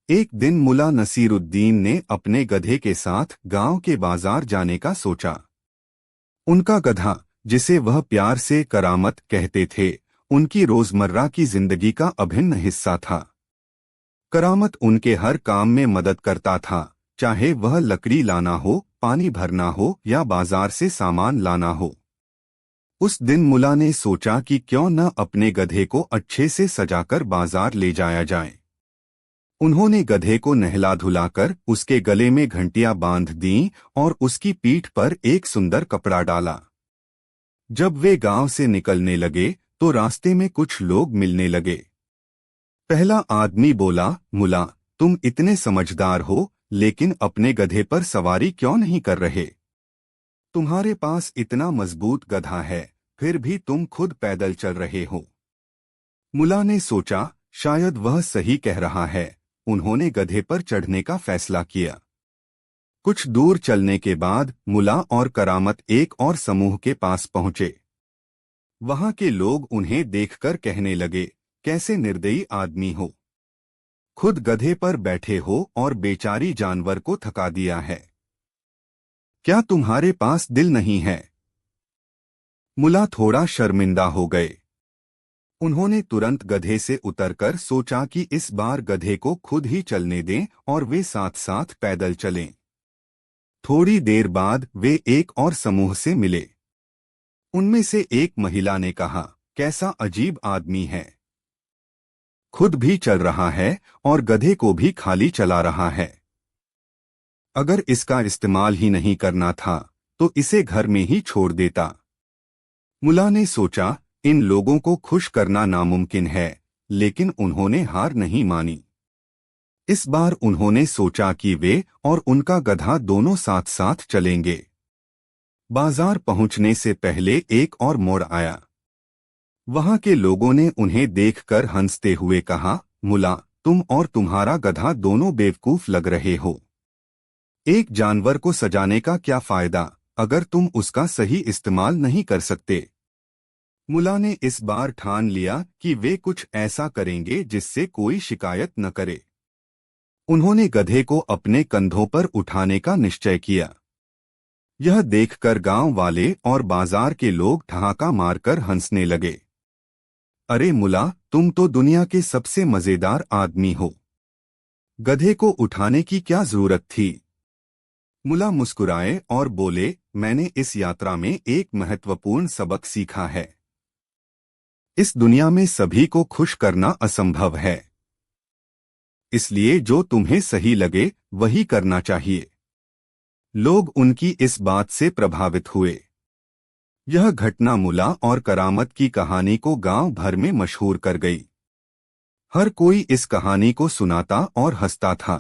एक दिन मुल्ला नसीरुद्दीन ने अपने गधे के साथ गांव के बाजार जाने का सोचा। उनका गधा, जिसे वह प्यार से करामत कहते थे, उनकी रोजमर्रा की जिंदगी का अभिन्न हिस्सा था। करामत उनके हर काम में मदद करता था, चाहे वह लकड़ी लाना हो, पानी भरना हो या बाजार से सामान लाना हो। उस दिन मुल्ला ने सोचा कि क्यों न अपने गधे को अच्छे से सजाकर बाजार ले जाया जाए। उन्होंने गधे को नहला धुलाकर उसके गले में घंटियां बांध दीं और उसकी पीठ पर एक सुंदर कपड़ा डाला। जब वे गांव से निकलने लगे तो रास्ते में कुछ लोग मिलने लगे। पहला आदमी बोला, मुल्ला, तुम इतने समझदार हो, लेकिन अपने गधे पर सवारी क्यों नहीं कर रहे? तुम्हारे पास इतना मजबूत गधा है, फिर भी तुम खुद पैदल चल रहे हो। मुल्ला ने सोचा, शायद वह सही कह रहा है। उन्होंने गधे पर चढ़ने का फैसला किया। कुछ दूर चलने के बाद मुल्ला और करामत एक और समूह के पास पहुंचे। वहां के लोग उन्हें देखकर कहने लगे, कैसे निर्दयी आदमी हो, खुद गधे पर बैठे हो और बेचारी जानवर को थका दिया है। क्या तुम्हारे पास दिल नहीं है? मुल्ला थोड़ा शर्मिंदा हो गए। उन्होंने तुरंत गधे से उतरकर सोचा कि इस बार गधे को खुद ही चलने दें और वे साथ साथ पैदल चलें। थोड़ी देर बाद वे एक और समूह से मिले। उनमें से एक महिला ने कहा, कैसा अजीब आदमी है, खुद भी चल रहा है और गधे को भी खाली चला रहा है। अगर इसका इस्तेमाल ही नहीं करना था तो इसे घर में ही छोड़ देता। मुल्ला ने सोचा, इन लोगों को खुश करना नामुमकिन है, लेकिन उन्होंने हार नहीं मानी। इस बार उन्होंने सोचा कि वे और उनका गधा दोनों साथ साथ चलेंगे। बाजार पहुंचने से पहले एक और मोड़ आया। वहां के लोगों ने उन्हें देखकर हंसते हुए कहा, मुल्ला, तुम और तुम्हारा गधा दोनों बेवकूफ लग रहे हो। एक जानवर को सजाने का क्या फायदा अगर तुम उसका सही इस्तेमाल नहीं कर सकते? मुल्ला ने इस बार ठान लिया कि वे कुछ ऐसा करेंगे जिससे कोई शिकायत न करे। उन्होंने गधे को अपने कंधों पर उठाने का निश्चय किया। यह देखकर गांव वाले और बाजार के लोग ठहाका मारकर हंसने लगे। अरे मुल्ला, तुम तो दुनिया के सबसे मजेदार आदमी हो, गधे को उठाने की क्या जरूरत थी? मुल्ला मुस्कुराए और बोले, मैंने इस यात्रा में एक महत्वपूर्ण सबक सीखा है। इस दुनिया में सभी को खुश करना असंभव है, इसलिए जो तुम्हें सही लगे वही करना चाहिए। लोग उनकी इस बात से प्रभावित हुए। यह घटना मुल्ला और करामत की कहानी को गांव भर में मशहूर कर गई। हर कोई इस कहानी को सुनाता और हंसता था।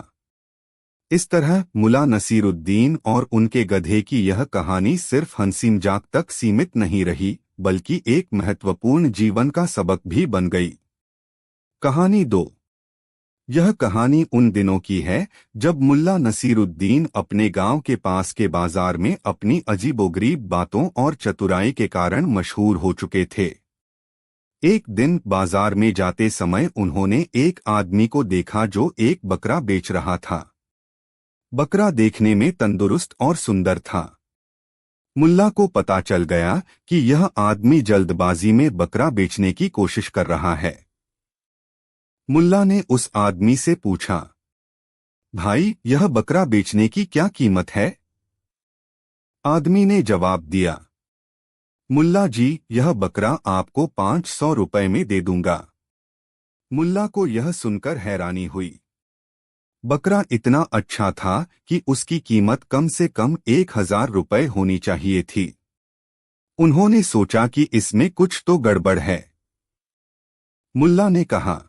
इस तरह मुल्ला नसीरुद्दीन और उनके गधे की यह कहानी सिर्फ हंसी मजाक तक सीमित नहीं रही, बल्कि एक महत्वपूर्ण जीवन का सबक भी बन गई। कहानी 2। यह कहानी उन दिनों की है जब मुल्ला नसीरुद्दीन अपने गांव के पास के बाजार में अपनी अजीबोगरीब बातों और चतुराई के कारण मशहूर हो चुके थे। एक दिन बाजार में जाते समय उन्होंने एक आदमी को देखा जो एक बकरा बेच रहा था। बकरा देखने में तंदुरुस्त और सुंदर था। मुल्ला को पता चल गया कि यह आदमी जल्दबाजी में बकरा बेचने की कोशिश कर रहा है। मुल्ला ने उस आदमी से पूछा, भाई, यह बकरा बेचने की क्या कीमत है? आदमी ने जवाब दिया, मुल्ला जी, यह बकरा आपको 500 रुपए में दे दूंगा। मुल्ला को यह सुनकर हैरानी हुई। बकरा इतना अच्छा था कि उसकी कीमत कम से कम 1000 रुपए होनी चाहिए थी। उन्होंने सोचा कि इसमें कुछ तो गड़बड़ है। मुल्ला ने कहा,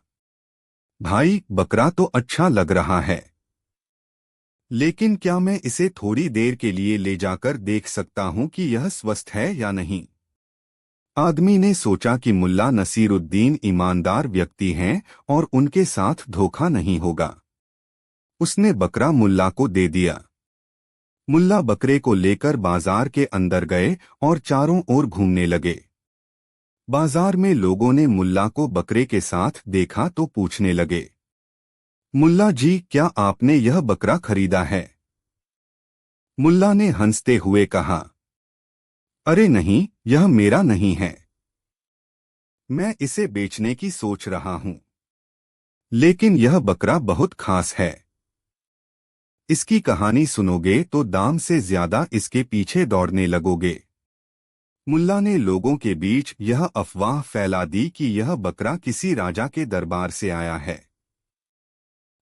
भाई, बकरा तो अच्छा लग रहा है, लेकिन क्या मैं इसे थोड़ी देर के लिए ले जाकर देख सकता हूं कि यह स्वस्थ है या नहीं? आदमी ने सोचा कि मुल्ला नसीरुद्दीन ईमानदार व्यक्ति हैं और उनके साथ धोखा नहीं होगा। उसने बकरा मुल्ला को दे दिया। मुल्ला बकरे को लेकर बाजार के अंदर गए और चारों ओर घूमने लगे। बाजार में लोगों ने मुल्ला को बकरे के साथ देखा तो पूछने लगे, मुल्ला जी, क्या आपने यह बकरा खरीदा है? मुल्ला ने हंसते हुए कहा, अरे नहीं, यह मेरा नहीं है। मैं इसे बेचने की सोच रहा हूं। लेकिन यह बकरा बहुत खास है। इसकी कहानी सुनोगे तो दाम से ज्यादा इसके पीछे दौड़ने लगोगे। मुल्ला ने लोगों के बीच यह अफवाह फैला दी कि यह बकरा किसी राजा के दरबार से आया है।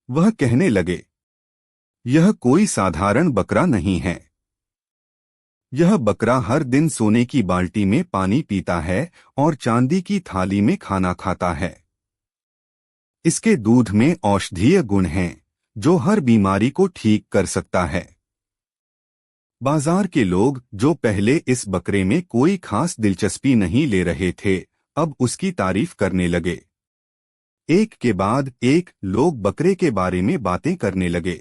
वह कहने लगे, यह कोई साधारण बकरा नहीं है। यह बकरा हर दिन सोने की बाल्टी में पानी पीता है और चांदी की थाली में खाना खाता है। इसके दूध में औषधीय गुण हैं, जो हर बीमारी को ठीक कर सकता है। बाजार के लोग, जो पहले इस बकरे में कोई खास दिलचस्पी नहीं ले रहे थे, अब उसकी तारीफ करने लगे। एक के बाद एक लोग बकरे के बारे में बातें करने लगे।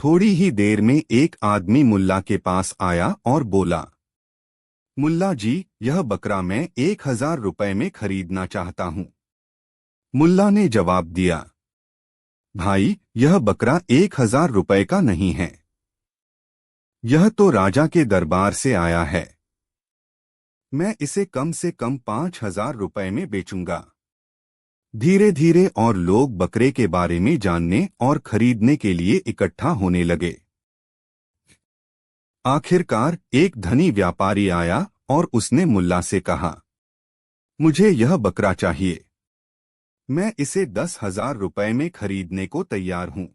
थोड़ी ही देर में एक आदमी मुल्ला के पास आया और बोला, मुल्ला जी, यह बकरा मैं 1000 रुपए में खरीदना चाहता हूँ। मुल्ला ने जवाब दिया, भाई, यह बकरा 1000 रुपए का नहीं है। यह तो राजा के दरबार से आया है। मैं इसे कम से कम 5000 रुपए में बेचूंगा। धीरे धीरे और लोग बकरे के बारे में जानने और खरीदने के लिए इकट्ठा होने लगे। आखिरकार एक धनी व्यापारी आया और उसने मुल्ला से कहा, मुझे यह बकरा चाहिए। मैं इसे 10,000 रुपए में खरीदने को तैयार हूँ।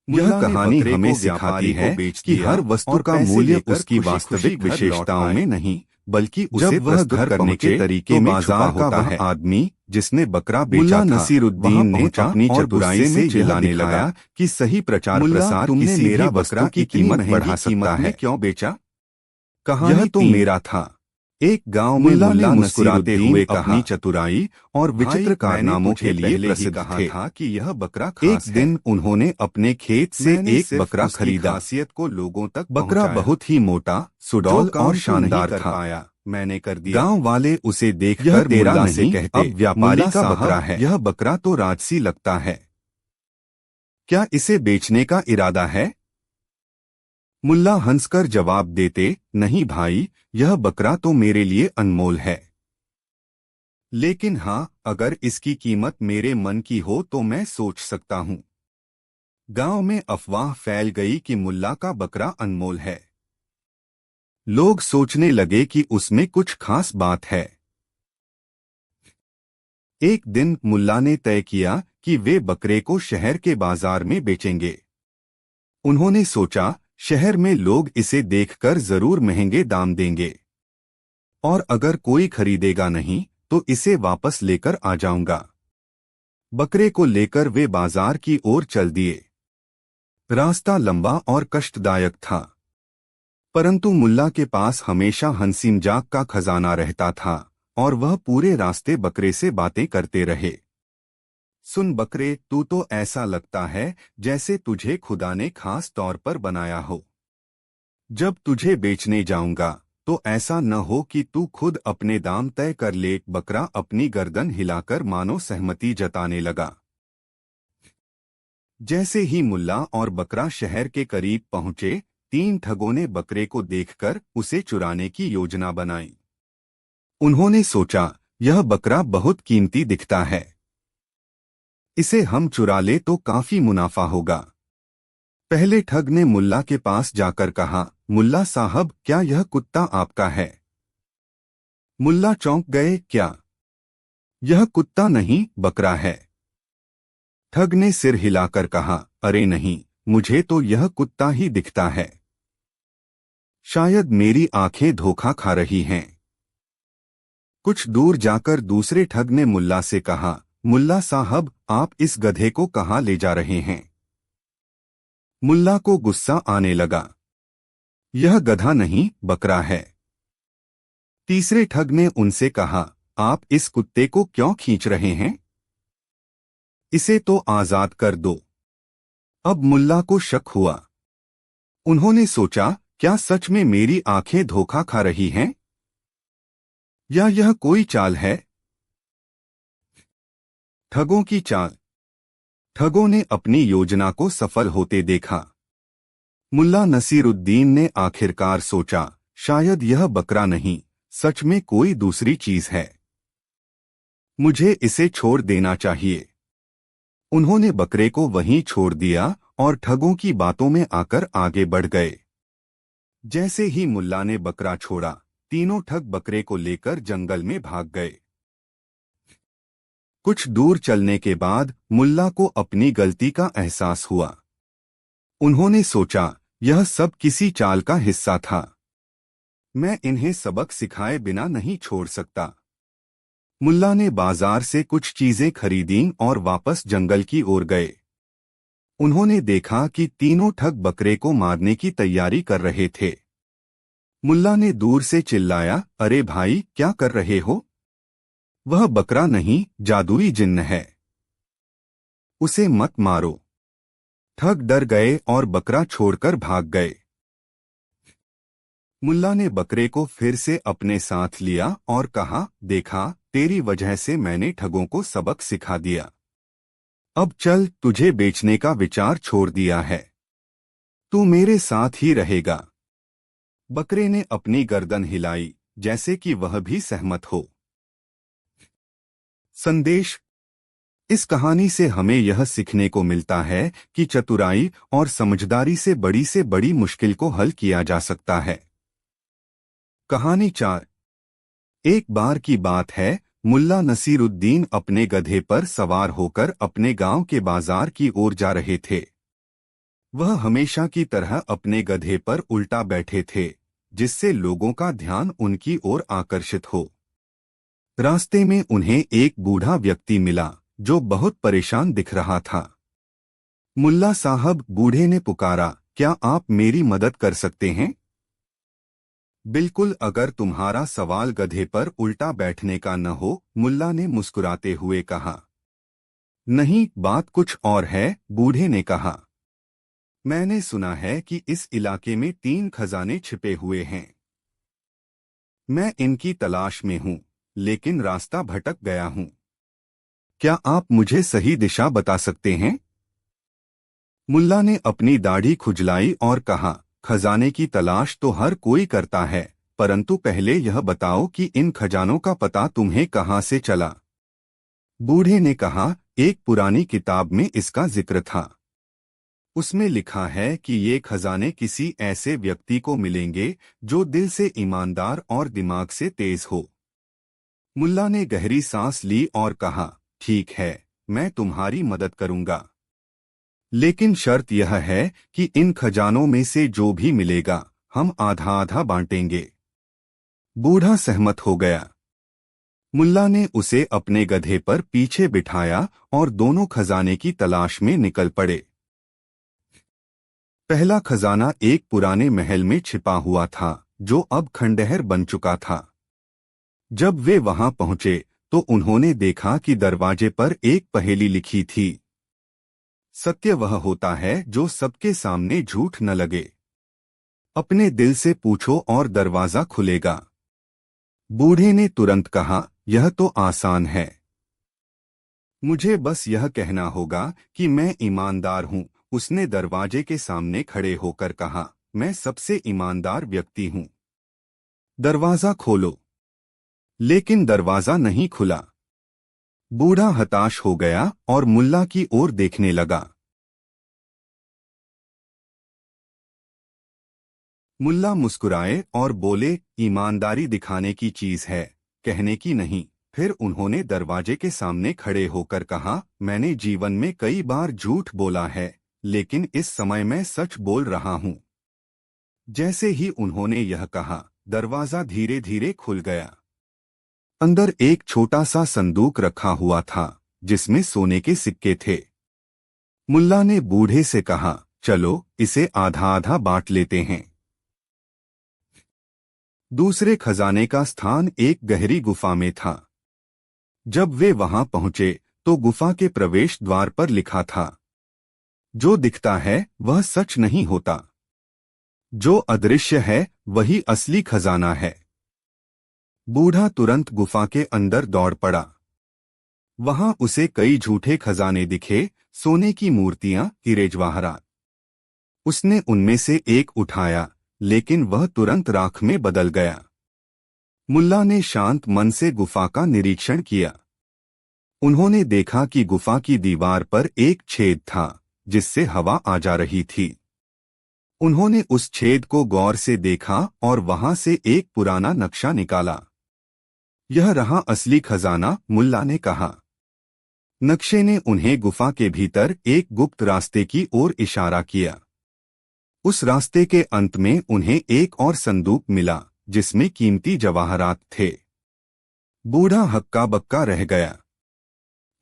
यह कहानी हमें सिखाती है कि हर वस्तु का मूल्य उसकी वास्तविक विशेषताओं में नहीं, बल्कि उसे वह घर करने के तरीके में बाजार का वह आदमी जिसने बकरा बेचा था। नसीरुद्दीन ने अपनी चतुराई से चिल्लाने लगा कि सही प्रचार प्रसार तुमने मेरा बकरा की कीमत बढ़ा सकता है, क्यों बेचा? यह तो मेरा था। एक गांव में मुल्ला ने मुस्कुराते हुए अपनी चतुराई और विचित्र कारनामों के लिए प्रसिद्ध था कि यह बकरा खास है। एक दिन उन्होंने अपने खेत से एक बकरा खरीदा। खासियत को लोगों तक बकरा बहुत ही मोटा, सुडौल और शानदार था। मैंने कर दिया। गांव वाले उसे देखकर मुल्ला से कहते, अब व्यापारी का बकरा है। यह बकरा तो राजसी लगता है। क्या इसे बेचने का इरादा है? मुल्ला हंसकर जवाब देते, नहीं भाई, यह बकरा तो मेरे लिए अनमोल है। लेकिन हाँ, अगर इसकी कीमत मेरे मन की हो तो मैं सोच सकता हूँ। गांव में अफवाह फैल गई कि मुल्ला का बकरा अनमोल है। लोग सोचने लगे कि उसमें कुछ खास बात है। एक दिन मुल्ला ने तय किया कि वे बकरे को शहर के बाजार में बेचेंगे। उन्होंने सोचा, शहर में लोग इसे देखकर जरूर महंगे दाम देंगे, और अगर कोई खरीदेगा नहीं तो इसे वापस लेकर आ जाऊंगा। बकरे को लेकर वे बाजार की ओर चल दिए। रास्ता लंबा और कष्टदायक था, परंतु मुल्ला के पास हमेशा हंसी मजाक का खजाना रहता था और वह पूरे रास्ते बकरे से बातें करते रहे। सुन बकरे, तू तो ऐसा लगता है जैसे तुझे खुदा ने खास तौर पर बनाया हो। जब तुझे बेचने जाऊंगा तो ऐसा न हो कि तू खुद अपने दाम तय कर ले। बकरा अपनी गर्दन हिलाकर मानो सहमति जताने लगा। जैसे ही मुल्ला और बकरा शहर के करीब पहुंचे, 3 ठगों ने बकरे को देखकर उसे चुराने की योजना बनाई। उन्होंने सोचा, यह बकरा बहुत कीमती दिखता है, इसे हम चुरा ले तो काफी मुनाफा होगा। पहले ठग ने मुल्ला के पास जाकर कहा, मुल्ला साहब, क्या यह कुत्ता आपका है? मुल्ला चौंक गए, क्या? यह कुत्ता नहीं, बकरा है। ठग ने सिर हिलाकर कहा, अरे नहीं, मुझे तो यह कुत्ता ही दिखता है। शायद मेरी आंखें धोखा खा रही हैं। कुछ दूर जाकर दूसरे ठग ने मुल्ला से कहा, मुल्ला साहब, आप इस गधे को कहाँ ले जा रहे हैं? मुल्ला को गुस्सा आने लगा। यह गधा नहीं, बकरा है। तीसरे ठग ने उनसे कहा, आप इस कुत्ते को क्यों खींच रहे हैं? इसे तो आजाद कर दो। अब मुल्ला को शक हुआ। उन्होंने सोचा, क्या सच में मेरी आंखें धोखा खा रही हैं? या यह कोई चाल है? ठगों की चाल। ठगों ने अपनी योजना को सफल होते देखा। मुल्ला नसीरुद्दीन ने आखिरकार सोचा, शायद यह बकरा नहीं, सच में कोई दूसरी चीज है। मुझे इसे छोड़ देना चाहिए। उन्होंने बकरे को वहीं छोड़ दिया और ठगों की बातों में आकर आगे बढ़ गए। जैसे ही मुल्ला ने बकरा छोड़ा, तीनों ठग बकरे को लेकर जंगल में भाग गए। कुछ दूर चलने के बाद मुल्ला को अपनी गलती का एहसास हुआ। उन्होंने सोचा, यह सब किसी चाल का हिस्सा था। मैं इन्हें सबक सिखाए बिना नहीं छोड़ सकता। मुल्ला ने बाजार से कुछ चीजें खरीदीं और वापस जंगल की ओर गए। उन्होंने देखा कि तीनों ठग बकरे को मारने की तैयारी कर रहे थे। मुल्ला ने दूर से चिल्लाया, अरे भाई, क्या कर रहे हो? वह बकरा नहीं, जादुई जिन्न है। उसे मत मारो। ठग डर गए और बकरा छोड़कर भाग गए। मुल्ला ने बकरे को फिर से अपने साथ लिया और कहा, देखा, तेरी वजह से मैंने ठगों को सबक सिखा दिया। अब चल, तुझे बेचने का विचार छोड़ दिया है। तू मेरे साथ ही रहेगा। बकरे ने अपनी गर्दन हिलाई, जैसे कि वह भी सहमत हो। संदेश: इस कहानी से हमें यह सीखने को मिलता है कि चतुराई और समझदारी से बड़ी मुश्किल को हल किया जा सकता है। कहानी 4। एक बार की बात है, मुल्ला नसीरुद्दीन अपने गधे पर सवार होकर अपने गांव के बाजार की ओर जा रहे थे। वह हमेशा की तरह अपने गधे पर उल्टा बैठे थे, जिससे लोगों का ध्यान उनकी ओर आकर्षित हो। रास्ते में उन्हें एक बूढ़ा व्यक्ति मिला, जो बहुत परेशान दिख रहा था। मुल्ला साहब, बूढ़े ने पुकारा, क्या आप मेरी मदद कर सकते हैं? बिल्कुल, अगर तुम्हारा सवाल गधे पर उल्टा बैठने का न हो, मुल्ला ने मुस्कुराते हुए कहा। नहीं, बात कुछ और है, बूढ़े ने कहा। मैंने सुना है कि इस इलाके में 3 खजाने छिपे हुए हैं। मैं इनकी तलाश में हूँ, लेकिन रास्ता भटक गया हूँ। क्या आप मुझे सही दिशा बता सकते हैं? मुल्ला ने अपनी दाढ़ी खुजलाई और कहा, खजाने की तलाश तो हर कोई करता है, परंतु पहले यह बताओ कि इन खजानों का पता तुम्हें कहाँ से चला? बूढ़े ने कहा, एक पुरानी किताब में इसका जिक्र था। उसमें लिखा है कि ये खजाने किसी ऐसे व्यक्ति को मिलेंगे जो दिल से ईमानदार और दिमाग से तेज हो। मुल्ला ने गहरी सांस ली और कहा, ठीक है, मैं तुम्हारी मदद करूंगा, लेकिन शर्त यह है कि इन खजानों में से जो भी मिलेगा, हम आधा आधा बांटेंगे। बूढ़ा सहमत हो गया। मुल्ला ने उसे अपने गधे पर पीछे बिठाया और दोनों खजाने की तलाश में निकल पड़े। पहला खजाना एक पुराने महल में छिपा हुआ था, जो अब खंडहर बन चुका था। जब वे वहां पहुंचे तो उन्होंने देखा कि दरवाजे पर एक पहेली लिखी थी। सत्य वह होता है जो सबके सामने झूठ न लगे। अपने दिल से पूछो और दरवाजा खुलेगा। बूढ़े ने तुरंत कहा, यह तो आसान है। मुझे बस यह कहना होगा कि मैं ईमानदार हूँ। उसने दरवाजे के सामने खड़े होकर कहा, मैं सबसे ईमानदार व्यक्ति हूँ। दरवाजा खोलो। लेकिन दरवाजा नहीं खुला। बूढ़ा हताश हो गया और मुल्ला की ओर देखने लगा। मुल्ला मुस्कुराए और बोले, ईमानदारी दिखाने की चीज है, कहने की नहीं। फिर उन्होंने दरवाजे के सामने खड़े होकर कहा, मैंने जीवन में कई बार झूठ बोला है, लेकिन इस समय मैं सच बोल रहा हूँ। जैसे ही उन्होंने यह कहा, दरवाजा धीरे धीरे खुल गया। अंदर एक छोटा सा संदूक रखा हुआ था, जिसमें सोने के सिक्के थे। मुल्ला ने बूढ़े से कहा, चलो, इसे आधा आधा बांट लेते हैं। दूसरे खजाने का स्थान एक गहरी गुफा में था। जब वे वहां पहुंचे तो गुफा के प्रवेश द्वार पर लिखा था, जो दिखता है वह सच नहीं होता, जो अदृश्य है वही असली खजाना है। बूढ़ा तुरंत गुफा के अंदर दौड़ पड़ा। वहां उसे कई झूठे खजाने दिखे, सोने की मूर्तियां, हीरे जवाहरात। उसने उनमें से एक उठाया, लेकिन वह तुरंत राख में बदल गया। मुल्ला ने शांत मन से गुफा का निरीक्षण किया। उन्होंने देखा कि गुफा की दीवार पर एक छेद था, जिससे हवा आ जा रही थी। उन्होंने उस छेद को गौर से देखा और वहां से एक पुराना नक्शा निकाला। यह रहा असली खजाना, मुल्ला ने कहा। नक्शे ने उन्हें गुफा के भीतर एक गुप्त रास्ते की ओर इशारा किया। उस रास्ते के अंत में उन्हें एक और संदूक मिला, जिसमें कीमती जवाहरात थे। बूढ़ा हक्का बक्का रह गया।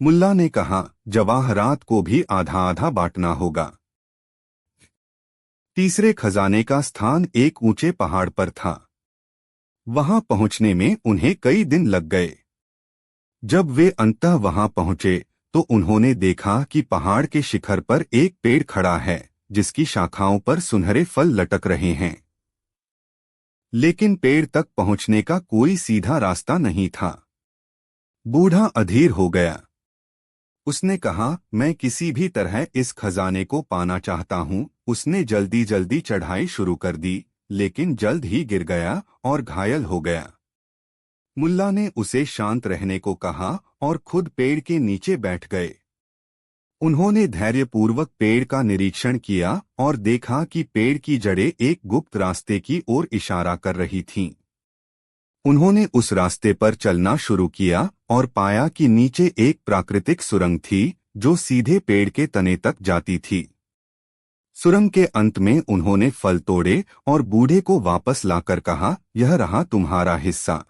मुल्ला ने कहा, जवाहरात को भी आधा आधा बांटना होगा। तीसरे खजाने का स्थान एक ऊंचे पहाड़ पर था। वहां पहुंचने में उन्हें कई दिन लग गए। जब वे अंततः वहां पहुंचे तो उन्होंने देखा कि पहाड़ के शिखर पर एक पेड़ खड़ा है, जिसकी शाखाओं पर सुनहरे फल लटक रहे हैं। लेकिन पेड़ तक पहुंचने का कोई सीधा रास्ता नहीं था। बूढ़ा अधीर हो गया। उसने कहा, मैं किसी भी तरह इस खजाने को पाना चाहता हूं। उसने जल्दी जल्दी चढ़ाई शुरू कर दी, लेकिन जल्द ही गिर गया और घायल हो गया। मुल्ला ने उसे शांत रहने को कहा और खुद पेड़ के नीचे बैठ गए। उन्होंने धैर्यपूर्वक पेड़ का निरीक्षण किया और देखा कि पेड़ की जड़ें एक गुप्त रास्ते की ओर इशारा कर रही थीं। उन्होंने उस रास्ते पर चलना शुरू किया और पाया कि नीचे एक प्राकृतिक सुरंग थी, जो सीधे पेड़ के तने तक जाती थी। सुरंग के अंत में उन्होंने फल तोड़े और बूढ़े को वापस लाकर कहा, यह रहा तुम्हारा हिस्सा।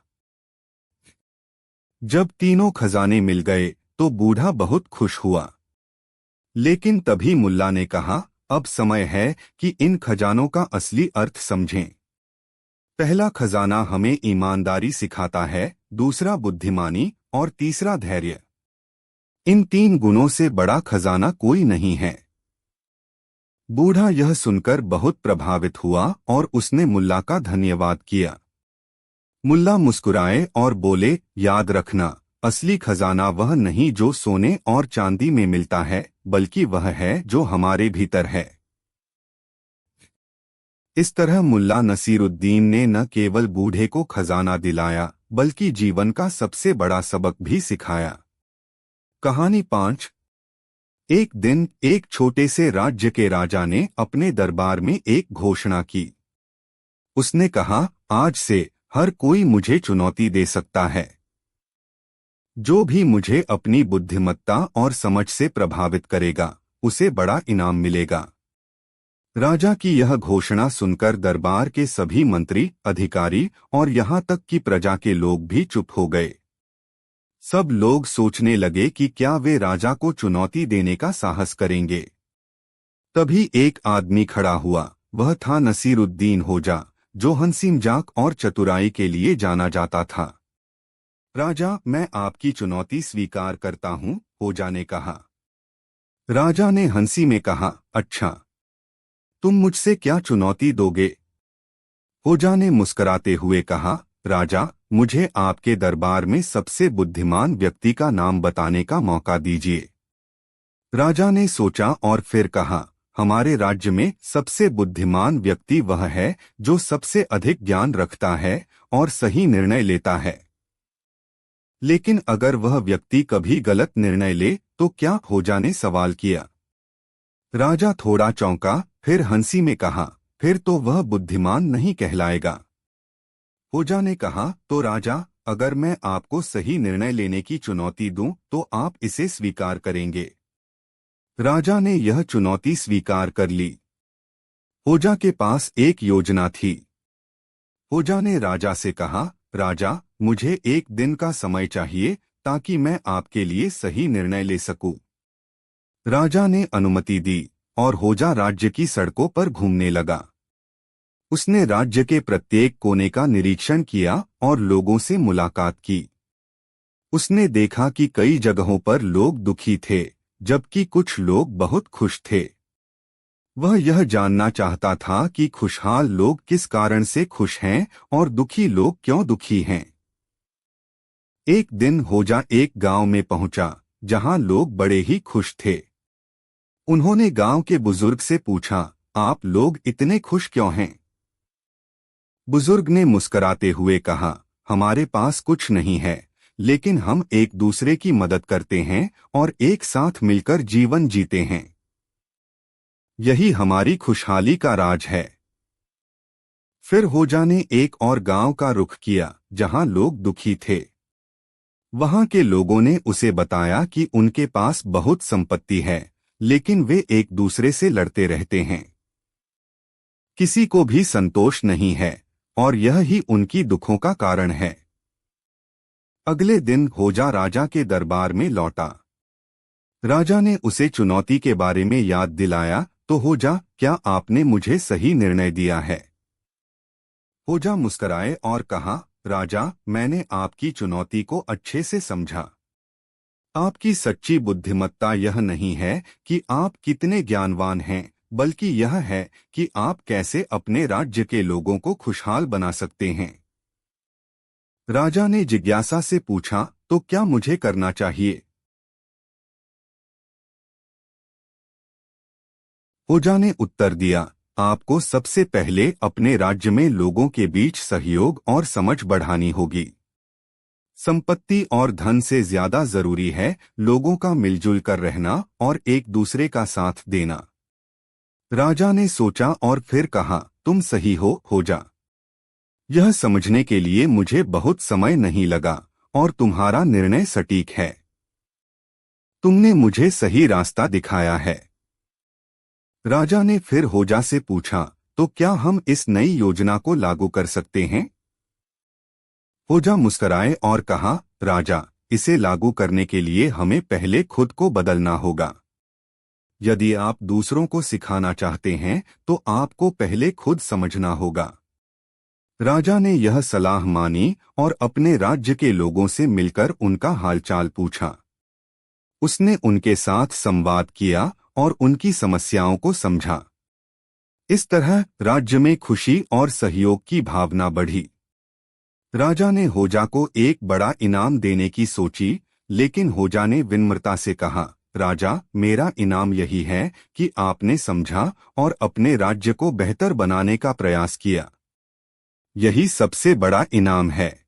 जब तीनों खजाने मिल गए तो बूढ़ा बहुत खुश हुआ। लेकिन तभी मुल्ला ने कहा, अब समय है कि इन खजानों का असली अर्थ समझें। पहला खजाना हमें ईमानदारी सिखाता है, दूसरा बुद्धिमानी और तीसरा धैर्य। इन तीन गुणों से बड़ा खजाना कोई नहीं है। बूढ़ा यह सुनकर बहुत प्रभावित हुआ और उसने मुल्ला का धन्यवाद किया। मुल्ला मुस्कुराए और बोले, याद रखना, असली खजाना वह नहीं जो सोने और चांदी में मिलता है, बल्कि वह है जो हमारे भीतर है। इस तरह मुल्ला नसीरुद्दीन ने न केवल बूढ़े को खजाना दिलाया, बल्कि जीवन का सबसे बड़ा सबक भी सिखाया। कहानी 5। एक दिन एक छोटे से राज्य के राजा ने अपने दरबार में एक घोषणा की। उसने कहा, आज से हर कोई मुझे चुनौती दे सकता है। जो भी मुझे अपनी बुद्धिमत्ता और समझ से प्रभावित करेगा, उसे बड़ा इनाम मिलेगा। राजा की यह घोषणा सुनकर दरबार के सभी मंत्री, अधिकारी और यहाँ तक कि प्रजा के लोग भी चुप हो गए। सब लोग सोचने लगे कि क्या वे राजा को चुनौती देने का साहस करेंगे। तभी एक आदमी खड़ा हुआ। वह था नसीरुद्दीन होजा, जो हंसी मजाक और चतुराई के लिए जाना जाता था। राजा, मैं आपकी चुनौती स्वीकार करता हूं, होजा ने कहा। राजा ने हंसी में कहा, अच्छा, तुम मुझसे क्या चुनौती दोगे? होजा ने मुस्कुराते हुए कहा, राजा, मुझे आपके दरबार में सबसे बुद्धिमान व्यक्ति का नाम बताने का मौका दीजिए। राजा ने सोचा और फिर कहा, हमारे राज्य में सबसे बुद्धिमान व्यक्ति वह है जो सबसे अधिक ज्ञान रखता है और सही निर्णय लेता है। लेकिन अगर वह व्यक्ति कभी गलत निर्णय ले तो क्या? होजा ने सवाल किया। राजा थोड़ा चौंका, फिर हंसी में कहा, फिर तो वह बुद्धिमान नहीं कहलाएगा। होजा ने कहा, तो राजा, अगर मैं आपको सही निर्णय लेने की चुनौती दूं तो आप इसे स्वीकार करेंगे? राजा ने यह चुनौती स्वीकार कर ली। होजा के पास एक योजना थी। होजा ने राजा से कहा, राजा, मुझे एक दिन का समय चाहिए ताकि मैं आपके लिए सही निर्णय ले सकूं। राजा ने अनुमति दी और होजा राज्य की सड़कों पर घूमने लगा। उसने राज्य के प्रत्येक कोने का निरीक्षण किया और लोगों से मुलाकात की। उसने देखा कि कई जगहों पर लोग दुखी थे, जबकि कुछ लोग बहुत खुश थे। वह यह जानना चाहता था कि खुशहाल लोग किस कारण से खुश हैं और दुखी लोग क्यों दुखी हैं। एक दिन होजा एक गांव में पहुंचा, जहां लोग बड़े ही खुश थे। उन्होंने गांव के बुजुर्ग से पूछा, आप लोग इतने खुश क्यों हैं? बुजुर्ग ने मुस्कुराते हुए कहा, हमारे पास कुछ नहीं है, लेकिन हम एक दूसरे की मदद करते हैं और एक साथ मिलकर जीवन जीते हैं। यही हमारी खुशहाली का राज है। फिर होजा ने एक और गांव का रुख किया जहां लोग दुखी थे। वहां के लोगों ने उसे बताया कि उनके पास बहुत संपत्ति है, लेकिन वे एक दूसरे से लड़ते रहते हैं। किसी को भी संतोष नहीं है और यह ही उनकी दुखों का कारण है। अगले दिन होजा राजा के दरबार में लौटा। राजा ने उसे चुनौती के बारे में याद दिलाया, तो होजा, क्या आपने मुझे सही निर्णय दिया है? होजा मुस्कुराए और कहा, राजा, मैंने आपकी चुनौती को अच्छे से समझा। आपकी सच्ची बुद्धिमत्ता यह नहीं है कि आप कितने ज्ञानवान हैं, बल्कि यह है कि आप कैसे अपने राज्य के लोगों को खुशहाल बना सकते हैं। राजा ने जिज्ञासा से पूछा, तो क्या मुझे करना चाहिए? होजा ने उत्तर दिया, आपको सबसे पहले अपने राज्य में लोगों के बीच सहयोग और समझ बढ़ानी होगी। संपत्ति और धन से ज्यादा जरूरी है लोगों का मिलजुल कर रहना और एक दूसरे का साथ देना। राजा ने सोचा और फिर कहा, तुम सही हो होजा। यह समझने के लिए मुझे बहुत समय नहीं लगा और तुम्हारा निर्णय सटीक है। तुमने मुझे सही रास्ता दिखाया है। राजा ने फिर होजा से पूछा, तो क्या हम इस नई योजना को लागू कर सकते हैं? होजा मुस्कुराए और कहा, राजा, इसे लागू करने के लिए हमें पहले खुद को बदलना होगा। यदि आप दूसरों को सिखाना चाहते हैं तो आपको पहले खुद समझना होगा। राजा ने यह सलाह मानी और अपने राज्य के लोगों से मिलकर उनका हालचाल पूछा। उसने उनके साथ संवाद किया और उनकी समस्याओं को समझा। इस तरह राज्य में खुशी और सहयोग की भावना बढ़ी। राजा ने होजा को एक बड़ा इनाम देने की सोची, लेकिन होजा ने विनम्रता से कहा, राजा, मेरा इनाम यही है कि आपने समझा और अपने राज्य को बेहतर बनाने का प्रयास किया। यही सबसे बड़ा इनाम है।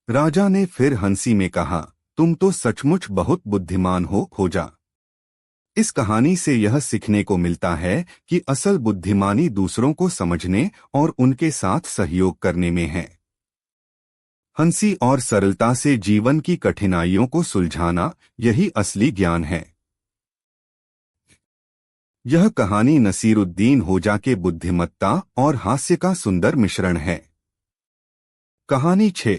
राजा ने फिर हंसी में कहा, तुम तो सचमुच बहुत बुद्धिमान हो होजा। इस कहानी से यह सीखने को मिलता है कि असल बुद्धिमानी दूसरों को समझने और उनके साथ सहयोग करने में है। हंसी और सरलता से जीवन की कठिनाइयों को सुलझाना, यही असली ज्ञान है। यह कहानी नसीरुद्दीन होजा के बुद्धिमत्ता और हास्य का सुंदर मिश्रण है। कहानी 6।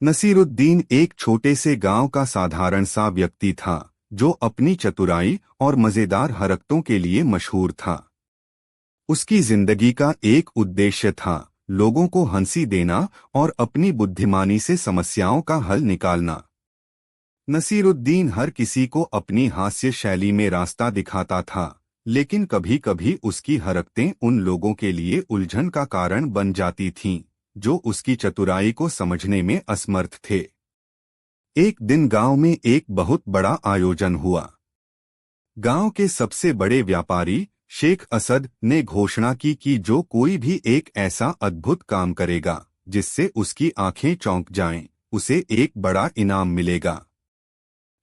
नसीरुद्दीन एक छोटे से गांव का साधारण सा व्यक्ति था, जो अपनी चतुराई और मजेदार हरकतों के लिए मशहूर था। उसकी जिंदगी का एक उद्देश्य था, लोगों को हंसी देना और अपनी बुद्धिमानी से समस्याओं का हल निकालना। नसीरुद्दीन हर किसी को अपनी हास्य शैली में रास्ता दिखाता था, लेकिन कभी-कभी उसकी हरकतें उन लोगों के लिए उलझन का कारण बन जाती थीं, जो उसकी चतुराई को समझने में असमर्थ थे। एक दिन गांव में एक बहुत बड़ा आयोजन हुआ। गांव के सबसे बड़े व्यापारी शेख असद ने घोषणा की कि जो कोई भी एक ऐसा अद्भुत काम करेगा जिससे उसकी आंखें चौंक जाएं, उसे एक बड़ा इनाम मिलेगा।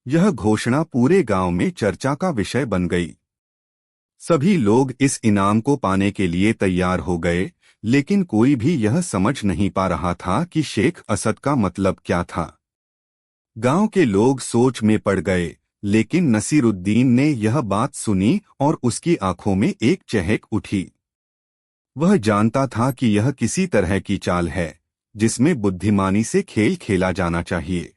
यह घोषणा पूरे गांव में चर्चा का विषय बन गई। सभी लोग इस इनाम को पाने के लिए तैयार हो गए, लेकिन कोई भी यह समझ नहीं पा रहा था कि शेख असद का मतलब क्या था। गांव के लोग सोच में पड़ गए, लेकिन नसीरुद्दीन ने यह बात सुनी और उसकी आंखों में एक चहक उठी। वह जानता था कि यह किसी तरह की चाल है, जिसमें बुद्धिमानी से खेल खेला जाना चाहिए।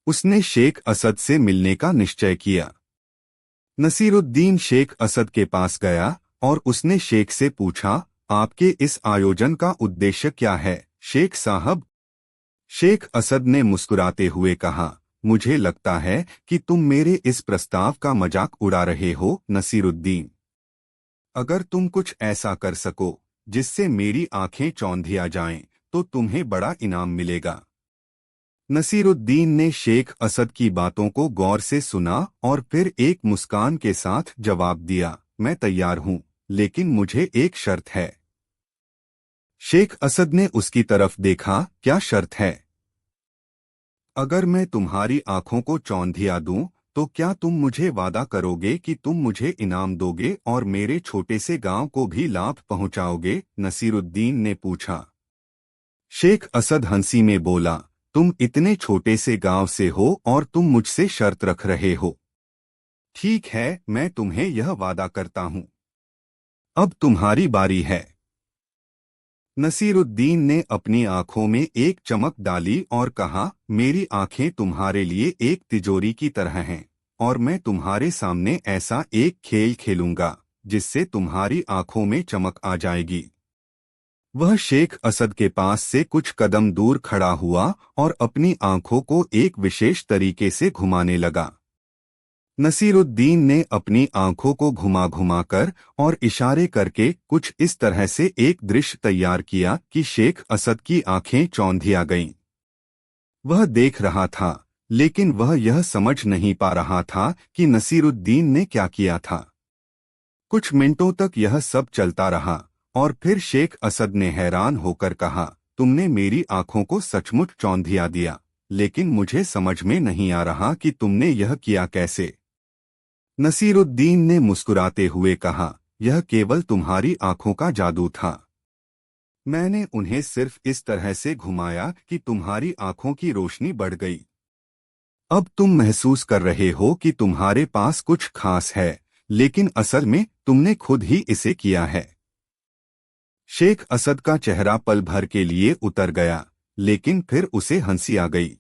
उसने शेख असद से मिलने का निश्चय किया। नसीरुद्दीन शेख असद के पास गया और उसने शेख से पूछा, आपके इस आयोजन का उद्देश्य क्या है, शेख साहब? शेख असद ने मुस्कुराते हुए कहा, मुझे लगता है कि तुम मेरे इस प्रस्ताव का मजाक उड़ा रहे हो, नसीरुद्दीन। अगर तुम कुछ ऐसा कर सको जिससे मेरी आंखें चौंधिया जाएं, तो तुम्हें बड़ा इनाम मिलेगा। नसीरुद्दीन ने शेख असद की बातों को गौर से सुना और फिर एक मुस्कान के साथ जवाब दिया, मैं तैयार हूं, लेकिन मुझे एक शर्त है। शेख असद ने उसकी तरफ देखा, क्या शर्त है? अगर मैं तुम्हारी आंखों को चौंधिया दूं, तो क्या तुम मुझे वादा करोगे कि तुम मुझे इनाम दोगे और मेरे छोटे से गांव को भी लाभ पहुंचाओगे? नसीरुद्दीन ने पूछा। शेख असद हंसी में बोला, तुम इतने छोटे से गांव से हो और तुम मुझसे शर्त रख रहे हो। ठीक है, मैं तुम्हें यह वादा करता हूं। अब तुम्हारी बारी है। नसीरुद्दीन ने अपनी आंखों में एक चमक डाली और कहा, मेरी आंखें तुम्हारे लिए एक तिजोरी की तरह हैं, और मैं तुम्हारे सामने ऐसा एक खेल खेलूंगा जिससे तुम्हारी आंखों में चमक आ जाएगी। वह शेख असद के पास से कुछ कदम दूर खड़ा हुआ और अपनी आंखों को एक विशेष तरीके से घुमाने लगा। नसीरुद्दीन ने अपनी आंखों को घुमा घुमाकर और इशारे करके कुछ इस तरह से एक दृश्य तैयार किया कि शेख असद की आंखें चौंधिया गईं। वह देख रहा था, लेकिन वह यह समझ नहीं पा रहा था कि नसीरुद्दीन ने क्या किया था। कुछ मिनटों तक यह सब चलता रहा और फिर शेख असद ने हैरान होकर कहा, तुमने मेरी आंखों को सचमुच चौंधिया दिया, लेकिन मुझे समझ में नहीं आ रहा कि तुमने यह किया कैसे। नसीरुद्दीन ने मुस्कुराते हुए कहा, यह केवल तुम्हारी आंखों का जादू था। मैंने उन्हें सिर्फ इस तरह से घुमाया कि तुम्हारी आंखों की रोशनी बढ़ गई। अब तुम महसूस कर रहे हो कि तुम्हारे पास कुछ खास है, लेकिन असल में तुमने खुद ही इसे किया है। शेख असद का चेहरा पल भर के लिए उतर गया, लेकिन फिर उसे हंसी आ गई।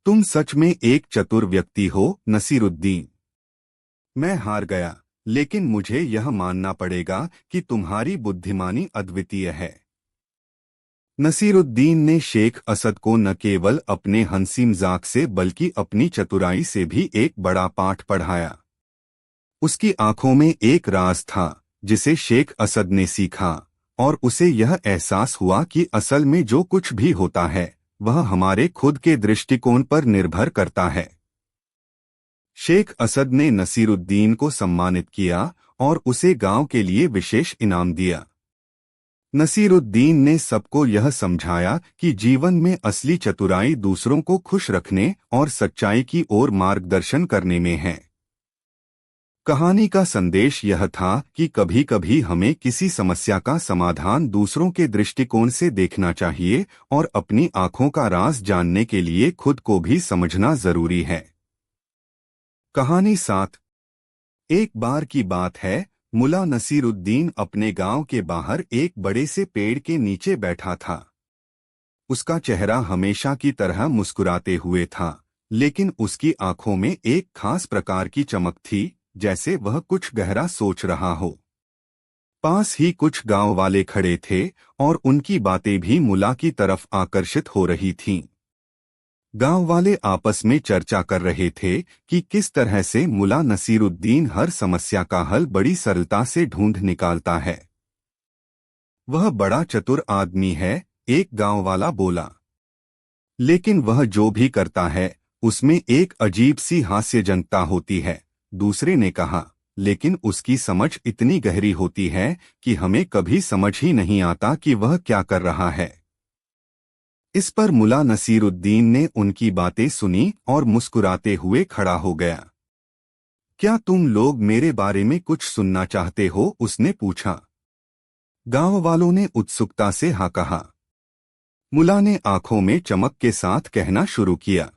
तुम सच में एक चतुर व्यक्ति हो, नसीरुद्दीन। मैं हार गया, लेकिन मुझे यह मानना पड़ेगा कि तुम्हारी बुद्धिमानी अद्वितीय है। नसीरुद्दीन ने शेख असद को न केवल अपने हंसी मजाक से बल्कि अपनी चतुराई से भी एक बड़ा पाठ पढ़ाया। उसकी आंखों में एक राज था जिसे शेख असद ने सीखा, और उसे यह एहसास हुआ कि असल में जो कुछ भी होता है वह हमारे खुद के दृष्टिकोण पर निर्भर करता है। शेख असद ने नसीरुद्दीन को सम्मानित किया और उसे गांव के लिए विशेष इनाम दिया। नसीरुद्दीन ने सबको यह समझाया कि जीवन में असली चतुराई दूसरों को खुश रखने और सच्चाई की ओर मार्गदर्शन करने में है। कहानी का संदेश यह था कि कभी-कभी हमें किसी समस्या का समाधान दूसरों के दृष्टिकोण से देखना चाहिए और अपनी आंखों का राज जानने के लिए खुद को भी समझना जरूरी है। कहानी 7। एक बार की बात है, मुला नसीरुद्दीन अपने गांव के बाहर एक बड़े से पेड़ के नीचे बैठा था। उसका चेहरा हमेशा की तरह मुस्कुराते हुए था, लेकिन उसकी आंखों में एक खास प्रकार की चमक थी, जैसे वह कुछ गहरा सोच रहा हो। पास ही कुछ गांव वाले खड़े थे और उनकी बातें भी मुला की तरफ आकर्षित हो रही थीं। गांव वाले आपस में चर्चा कर रहे थे कि किस तरह से मुला नसीरुद्दीन हर समस्या का हल बड़ी सरलता से ढूंढ निकालता है। वह बड़ा चतुर आदमी है, एक गांव वाला बोला। लेकिन वह जो भी करता है उसमें एक अजीब सी हास्यजनकता होती है, दूसरे ने कहा। लेकिन उसकी समझ इतनी गहरी होती है कि हमें कभी समझ ही नहीं आता कि वह क्या कर रहा है। इस पर मुला नसीरुद्दीन ने उनकी बातें सुनी और मुस्कुराते हुए खड़ा हो गया। क्या तुम लोग मेरे बारे में कुछ सुनना चाहते हो? उसने पूछा। गांव वालों ने उत्सुकता से हाँ कहा। मुला ने आंखों में चमक के साथ कहना शुरू किया।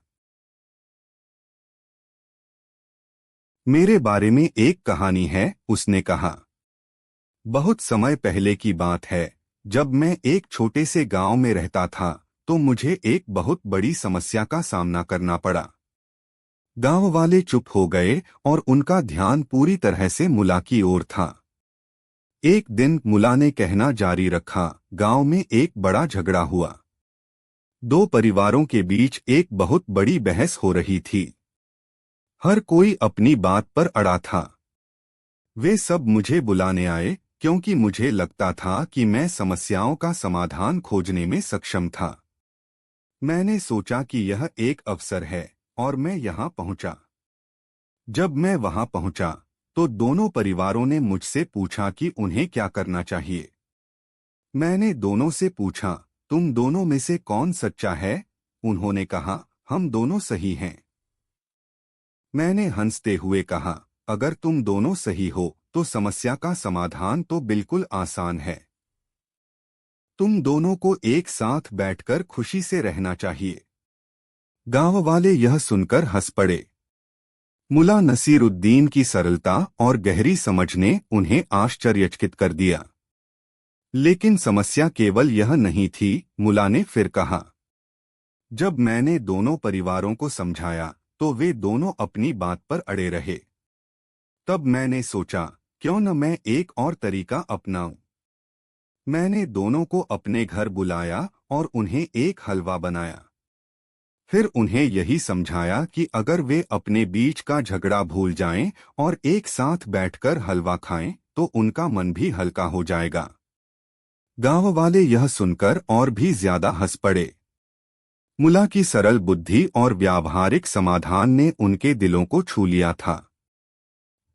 मेरे बारे में एक कहानी है, उसने कहा। बहुत समय पहले की बात है, जब मैं एक छोटे से गांव में रहता था, तो मुझे एक बहुत बड़ी समस्या का सामना करना पड़ा। गांव वाले चुप हो गए और उनका ध्यान पूरी तरह से मुला की ओर था। एक दिन मुला ने कहना जारी रखा, गांव में एक बड़ा झगड़ा हुआ। दो परिवारों के बीच एक बहुत बड़ी बहस हो रही थी। हर कोई अपनी बात पर अड़ा था। वे सब मुझे बुलाने आए क्योंकि मुझे लगता था कि मैं समस्याओं का समाधान खोजने में सक्षम था। मैंने सोचा कि यह एक अवसर है और मैं यहाँ पहुंचा। जब मैं वहां पहुंचा तो दोनों परिवारों ने मुझसे पूछा कि उन्हें क्या करना चाहिए। मैंने दोनों से पूछा, तुम दोनों में से कौन सच्चा है? उन्होंने कहा, हम दोनों सही हैं। मैंने हंसते हुए कहा, अगर तुम दोनों सही हो तो समस्या का समाधान तो बिल्कुल आसान है। तुम दोनों को एक साथ बैठकर खुशी से रहना चाहिए। गांव वाले यह सुनकर हंस पड़े। मुल्ला नसीरुद्दीन की सरलता और गहरी समझ ने उन्हें आश्चर्यचकित कर दिया। लेकिन समस्या केवल यह नहीं थी, मुल्ला ने फिर कहा। जब मैंने दोनों परिवारों को समझाया तो वे दोनों अपनी बात पर अड़े रहे। तब मैंने सोचा, क्यों न मैं एक और तरीका अपनाऊं। मैंने दोनों को अपने घर बुलाया और उन्हें एक हलवा बनाया। फिर उन्हें यही समझाया कि अगर वे अपने बीच का झगड़ा भूल जाएं और एक साथ बैठकर हलवा खाएं तो उनका मन भी हल्का हो जाएगा। गांव वाले यह सुनकर और भी ज्यादा हंस पड़े। मुल्ला की सरल बुद्धि और व्यावहारिक समाधान ने उनके दिलों को छू लिया था।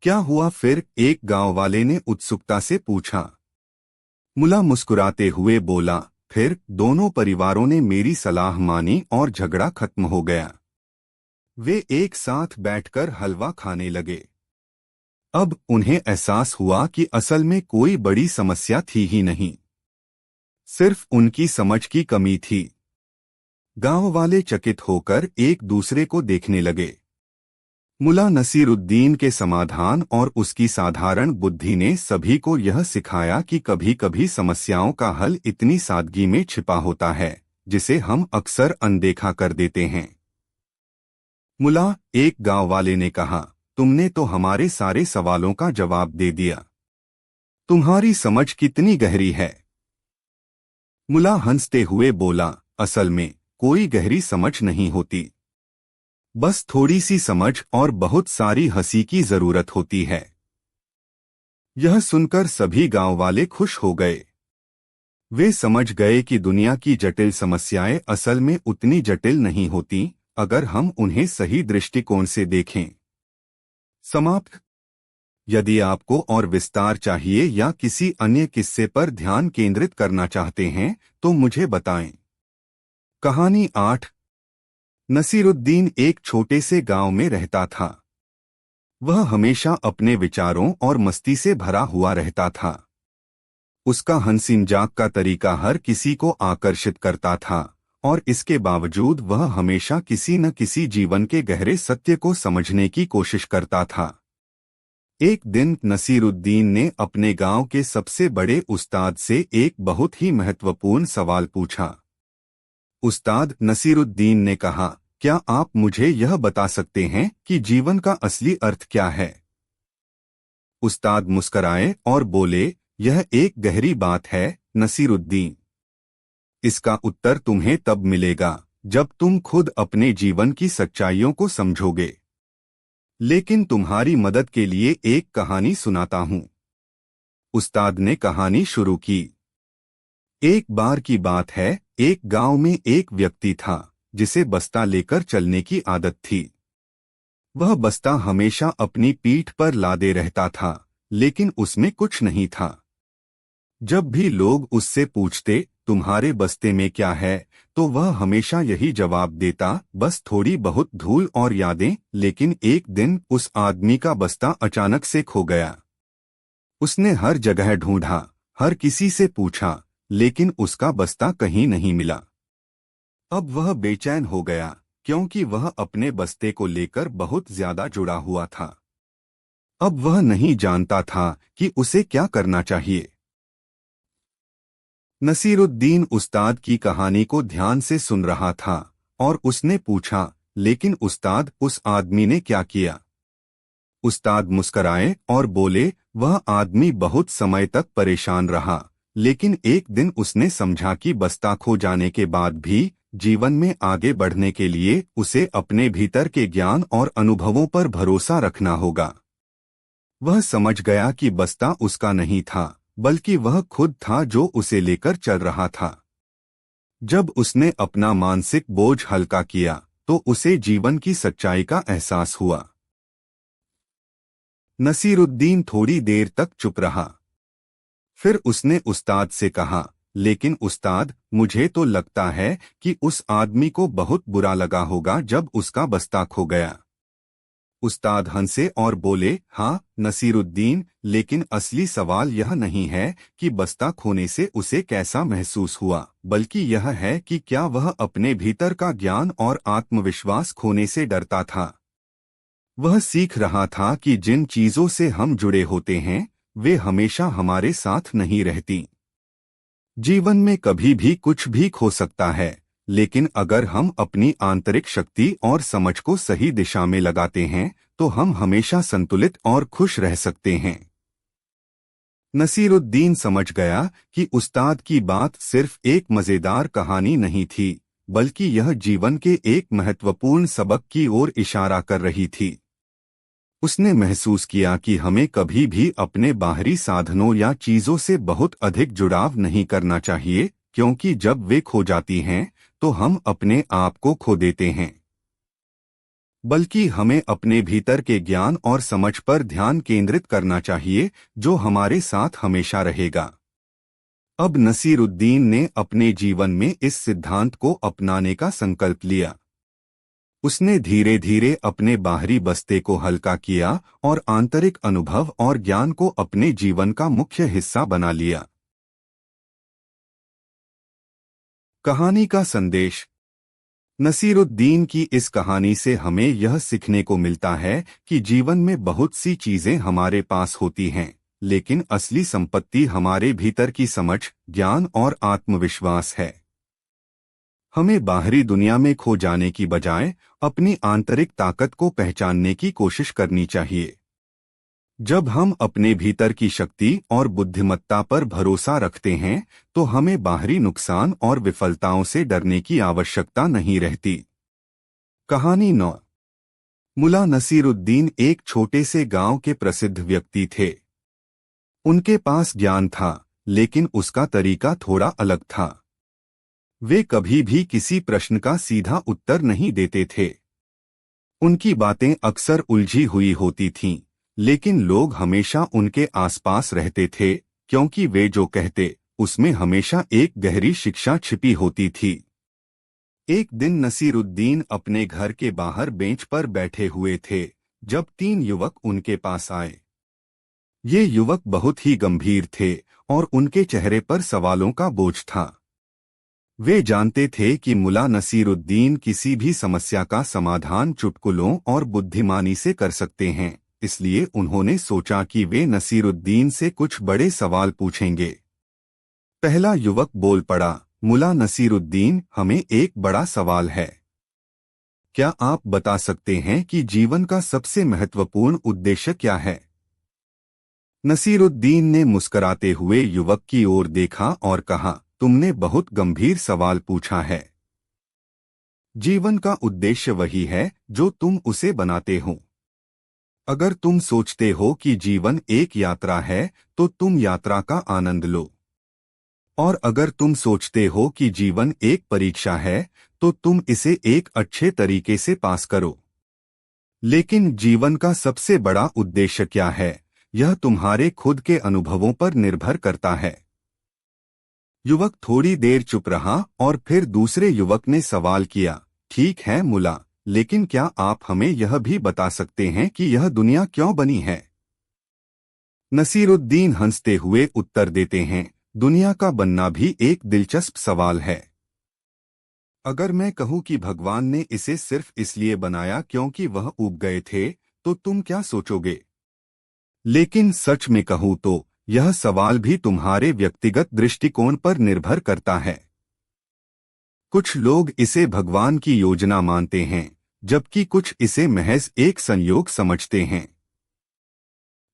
क्या हुआ फिर? एक गांव वाले ने उत्सुकता से पूछा। मुल्ला मुस्कुराते हुए बोला, फिर दोनों परिवारों ने मेरी सलाह मानी और झगड़ा खत्म हो गया। वे एक साथ बैठकर हलवा खाने लगे। अब उन्हें एहसास हुआ कि असल में कोई बड़ी समस्या थी ही नहीं, सिर्फ उनकी समझ की कमी थी। गांव वाले चकित होकर एक दूसरे को देखने लगे। मुल्ला नसीरुद्दीन के समाधान और उसकी साधारण बुद्धि ने सभी को यह सिखाया कि कभी-कभी समस्याओं का हल इतनी सादगी में छिपा होता है जिसे हम अक्सर अनदेखा कर देते हैं। मुल्ला, एक गांव वाले ने कहा, तुमने तो हमारे सारे सवालों का जवाब दे दिया। तुम्हारी समझ कितनी गहरी है। मुल्ला हंसते हुए बोला, असल में कोई गहरी समझ नहीं होती, बस थोड़ी सी समझ और बहुत सारी हंसी की जरूरत होती है। यह सुनकर सभी गांव वाले खुश हो गए। वे समझ गए कि दुनिया की जटिल समस्याएं असल में उतनी जटिल नहीं होती अगर हम उन्हें सही दृष्टिकोण से देखें। समाप्त। यदि आपको और विस्तार चाहिए या किसी अन्य किस्से पर ध्यान केंद्रित करना चाहते हैं तो मुझे बताएं। कहानी 8। नसीरुद्दीन एक छोटे से गांव में रहता था। वह हमेशा अपने विचारों और मस्ती से भरा हुआ रहता था। उसका हंसी मजाक का तरीका हर किसी को आकर्षित करता था और इसके बावजूद वह हमेशा किसी न किसी जीवन के गहरे सत्य को समझने की कोशिश करता था। एक दिन नसीरुद्दीन ने अपने गांव के सबसे बड़े उस्ताद से एक बहुत ही महत्वपूर्ण सवाल पूछा। उस्ताद, नसीरुद्दीन ने कहा, क्या आप मुझे यह बता सकते हैं कि जीवन का असली अर्थ क्या है? उस्ताद मुस्कराए और बोले, यह एक गहरी बात है नसीरुद्दीन। इसका उत्तर तुम्हें तब मिलेगा जब तुम खुद अपने जीवन की सच्चाइयों को समझोगे। लेकिन तुम्हारी मदद के लिए एक कहानी सुनाता हूं। उस्ताद ने कहानी शुरू की। एक बार की बात है, एक गांव में एक व्यक्ति था जिसे बस्ता लेकर चलने की आदत थी। वह बस्ता हमेशा अपनी पीठ पर लादे रहता था, लेकिन उसमें कुछ नहीं था। जब भी लोग उससे पूछते, तुम्हारे बस्ते में क्या है, तो वह हमेशा यही जवाब देता, बस थोड़ी बहुत धूल और यादें। लेकिन एक दिन उस आदमी का बस्ता अचानक से खो गया। उसने हर जगह ढूंढा, हर किसी से पूछा, लेकिन उसका बस्ता कहीं नहीं मिला। अब वह बेचैन हो गया, क्योंकि वह अपने बस्ते को लेकर बहुत ज्यादा जुड़ा हुआ था। अब वह नहीं जानता था कि उसे क्या करना चाहिए। नसीरुद्दीन उस्ताद की कहानी को ध्यान से सुन रहा था और उसने पूछा, लेकिन उस्ताद, उस आदमी ने क्या किया? उस्ताद मुस्कराए और बोले, वह आदमी बहुत समय तक परेशान रहा, लेकिन एक दिन उसने समझा कि बस्ता खो जाने के बाद भी जीवन में आगे बढ़ने के लिए उसे अपने भीतर के ज्ञान और अनुभवों पर भरोसा रखना होगा। वह समझ गया कि बस्ता उसका नहीं था, बल्कि वह खुद था जो उसे लेकर चल रहा था। जब उसने अपना मानसिक बोझ हल्का किया तो उसे जीवन की सच्चाई का एहसास हुआ। नसीरुद्दीन थोड़ी देर तक चुप रहा। फिर उसने उस्ताद से कहा, लेकिन उस्ताद, मुझे तो लगता है कि उस आदमी को बहुत बुरा लगा होगा जब उसका बस्ता खो गया। उस्ताद हंसे और बोले, हाँ नसीरुद्दीन, लेकिन असली सवाल यह नहीं है कि बस्ता खोने से उसे कैसा महसूस हुआ, बल्कि यह है कि क्या वह अपने भीतर का ज्ञान और आत्मविश्वास खोने से डरता था। वह सीख रहा था कि जिन चीजों से हम जुड़े होते हैं वे हमेशा हमारे साथ नहीं रहती। जीवन में कभी भी कुछ भी खो सकता है, लेकिन अगर हम अपनी आंतरिक शक्ति और समझ को सही दिशा में लगाते हैं तो हम हमेशा संतुलित और खुश रह सकते हैं। नसीरुद्दीन समझ गया कि उस्ताद की बात सिर्फ एक मजेदार कहानी नहीं थी, बल्कि यह जीवन के एक महत्वपूर्ण सबक की ओर इशारा कर रही थी। उसने महसूस किया कि हमें कभी भी अपने बाहरी साधनों या चीजों से बहुत अधिक जुड़ाव नहीं करना चाहिए, क्योंकि जब वे खो जाती हैं तो हम अपने आप को खो देते हैं। बल्कि हमें अपने भीतर के ज्ञान और समझ पर ध्यान केंद्रित करना चाहिए, जो हमारे साथ हमेशा रहेगा। अब नसीरुद्दीन ने अपने जीवन में इस सिद्धांत को अपनाने का संकल्प लिया। उसने धीरे धीरे अपने बाहरी बस्ते को हल्का किया और आंतरिक अनुभव और ज्ञान को अपने जीवन का मुख्य हिस्सा बना लिया। कहानी का संदेश। नसीरुद्दीन की इस कहानी से हमें यह सीखने को मिलता है कि जीवन में बहुत सी चीजें हमारे पास होती हैं, लेकिन असली संपत्ति हमारे भीतर की समझ, ज्ञान और आत्मविश्वास है। हमें बाहरी दुनिया में खो जाने की बजाय अपनी आंतरिक ताकत को पहचानने की कोशिश करनी चाहिए। जब हम अपने भीतर की शक्ति और बुद्धिमत्ता पर भरोसा रखते हैं तो हमें बाहरी नुकसान और विफलताओं से डरने की आवश्यकता नहीं रहती। कहानी 9। मुला नसीरुद्दीन एक छोटे से गांव के प्रसिद्ध व्यक्ति थे। उनके पास ज्ञान था, लेकिन उसका तरीका थोड़ा अलग था। वे कभी भी किसी प्रश्न का सीधा उत्तर नहीं देते थे। उनकी बातें अक्सर उलझी हुई होती थीं, लेकिन लोग हमेशा उनके आसपास रहते थे, क्योंकि वे जो कहते उसमें हमेशा एक गहरी शिक्षा छिपी होती थी। एक दिन नसीरुद्दीन अपने घर के बाहर बेंच पर बैठे हुए थे जब 3 युवक उनके पास आए। ये युवक बहुत ही गंभीर थे और उनके चेहरे पर सवालों का बोझ था। वे जानते थे कि मुला नसीरुद्दीन किसी भी समस्या का समाधान चुटकुलों और बुद्धिमानी से कर सकते हैं, इसलिए उन्होंने सोचा कि वे नसीरुद्दीन से कुछ बड़े सवाल पूछेंगे। पहला युवक बोल पड़ा, मुला नसीरुद्दीन, हमें एक बड़ा सवाल है। क्या आप बता सकते हैं कि जीवन का सबसे महत्वपूर्ण उद्देश्य क्या है? नसीरुद्दीन ने मुस्कुराते हुए युवक की ओर देखा और कहा, तुमने बहुत गंभीर सवाल पूछा है। जीवन का उद्देश्य वही है जो तुम उसे बनाते हो। अगर तुम सोचते हो कि जीवन एक यात्रा है तो तुम यात्रा का आनंद लो, और अगर तुम सोचते हो कि जीवन एक परीक्षा है तो तुम इसे एक अच्छे तरीके से पास करो। लेकिन जीवन का सबसे बड़ा उद्देश्य क्या है, यह तुम्हारे खुद के अनुभवों पर निर्भर करता है। युवक थोड़ी देर चुप रहा और फिर दूसरे युवक ने सवाल किया, ठीक है मुला, लेकिन क्या आप हमें यह भी बता सकते हैं कि यह दुनिया क्यों बनी है? नसीरुद्दीन हंसते हुए उत्तर देते हैं, दुनिया का बनना भी एक दिलचस्प सवाल है। अगर मैं कहूं कि भगवान ने इसे सिर्फ इसलिए बनाया क्योंकि वह ऊब गए थे, तो तुम क्या सोचोगे? लेकिन सच में कहूं तो यह सवाल भी तुम्हारे व्यक्तिगत दृष्टिकोण पर निर्भर करता है। कुछ लोग इसे भगवान की योजना मानते हैं, जबकि कुछ इसे महज एक संयोग समझते हैं।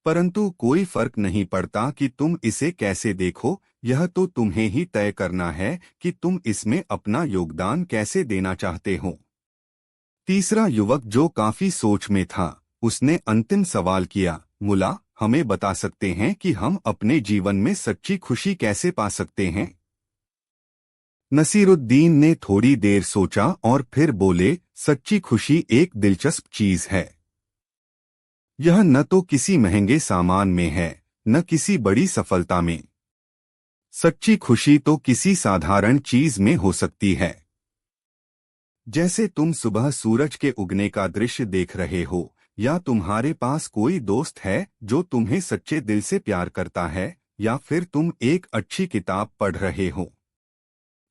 परंतु कोई फर्क नहीं पड़ता कि तुम इसे कैसे देखो, यह तो तुम्हें ही तय करना है कि तुम इसमें अपना योगदान कैसे देना चाहते हो। तीसरा युवक, जो काफी सोच में था, उसने अंतिम सवाल किया, मुला, हमें बता सकते हैं कि हम अपने जीवन में सच्ची खुशी कैसे पा सकते हैं? नसीरुद्दीन ने थोड़ी देर सोचा और फिर बोले, सच्ची खुशी एक दिलचस्प चीज है। यह न तो किसी महंगे सामान में है, न किसी बड़ी सफलता में। सच्ची खुशी तो किसी साधारण चीज में हो सकती है। जैसे तुम सुबह सूरज के उगने का दृश्य देख रहे हो, या तुम्हारे पास कोई दोस्त है जो तुम्हें सच्चे दिल से प्यार करता है, या फिर तुम एक अच्छी किताब पढ़ रहे हो।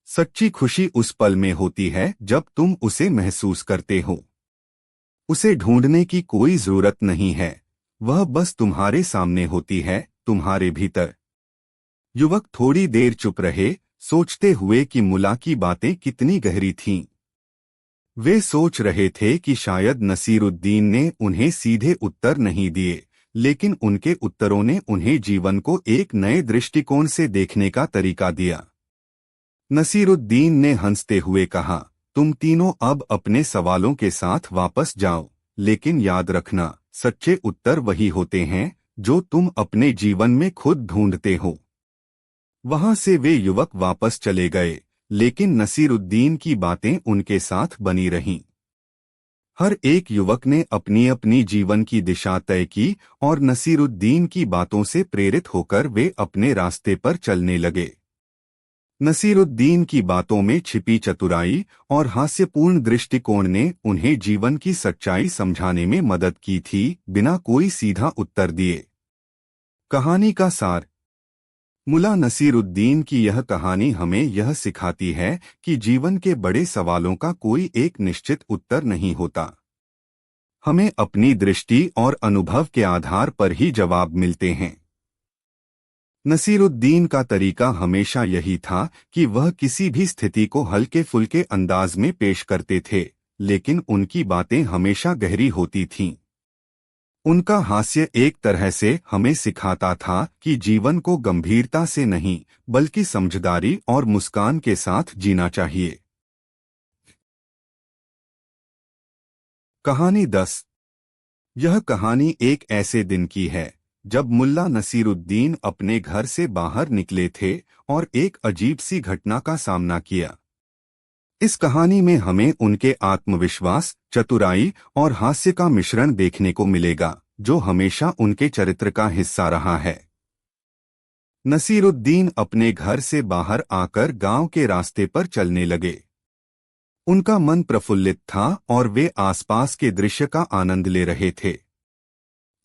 सच्ची खुशी उस पल में होती है जब तुम उसे महसूस करते हो। उसे ढूंढने की कोई जरूरत नहीं है, वह बस तुम्हारे सामने होती है, तुम्हारे भीतर। युवक थोड़ी देर चुप रहे, सोचते हुए कि मुल्ला की बातें कितनी गहरी थीं। वे सोच रहे थे कि शायद नसीरुद्दीन ने उन्हें सीधे उत्तर नहीं दिए, लेकिन उनके उत्तरों ने उन्हें जीवन को एक नए दृष्टिकोण से देखने का तरीका दिया। नसीरुद्दीन ने हंसते हुए कहा, तुम तीनों अब अपने सवालों के साथ वापस जाओ, लेकिन याद रखना, सच्चे उत्तर वही होते हैं जो तुम अपने जीवन में खुद ढूंढते हो। वहां से वे युवक वापस चले गए, लेकिन नसीरुद्दीन की बातें उनके साथ बनी रहीं। हर एक युवक ने अपनी अपनी जीवन की दिशा तय की और नसीरुद्दीन की बातों से प्रेरित होकर वे अपने रास्ते पर चलने लगे। नसीरुद्दीन की बातों में छिपी चतुराई और हास्यपूर्ण दृष्टिकोण ने उन्हें जीवन की सच्चाई समझाने में मदद की थी, बिना कोई सीधा उत्तर दिए। कहानी का सार। मुल्ला नसीरुद्दीन की यह कहानी हमें यह सिखाती है कि जीवन के बड़े सवालों का कोई एक निश्चित उत्तर नहीं होता। हमें अपनी दृष्टि और अनुभव के आधार पर ही जवाब मिलते हैं। नसीरुद्दीन का तरीका हमेशा यही था कि वह किसी भी स्थिति को हल्के फुल्के अंदाज में पेश करते थे, लेकिन उनकी बातें हमेशा गहरी होती थीं। उनका हास्य एक तरह से हमें सिखाता था कि जीवन को गंभीरता से नहीं, बल्कि समझदारी और मुस्कान के साथ जीना चाहिए। कहानी 10। यह कहानी एक ऐसे दिन की है जब मुल्ला नसीरुद्दीन अपने घर से बाहर निकले थे और एक अजीब सी घटना का सामना किया। इस कहानी में हमें उनके आत्मविश्वास, चतुराई और हास्य का मिश्रण देखने को मिलेगा, जो हमेशा उनके चरित्र का हिस्सा रहा है। नसीरुद्दीन अपने घर से बाहर आकर गांव के रास्ते पर चलने लगे। उनका मन प्रफुल्लित था और वे आसपास के दृश्य का आनंद ले रहे थे।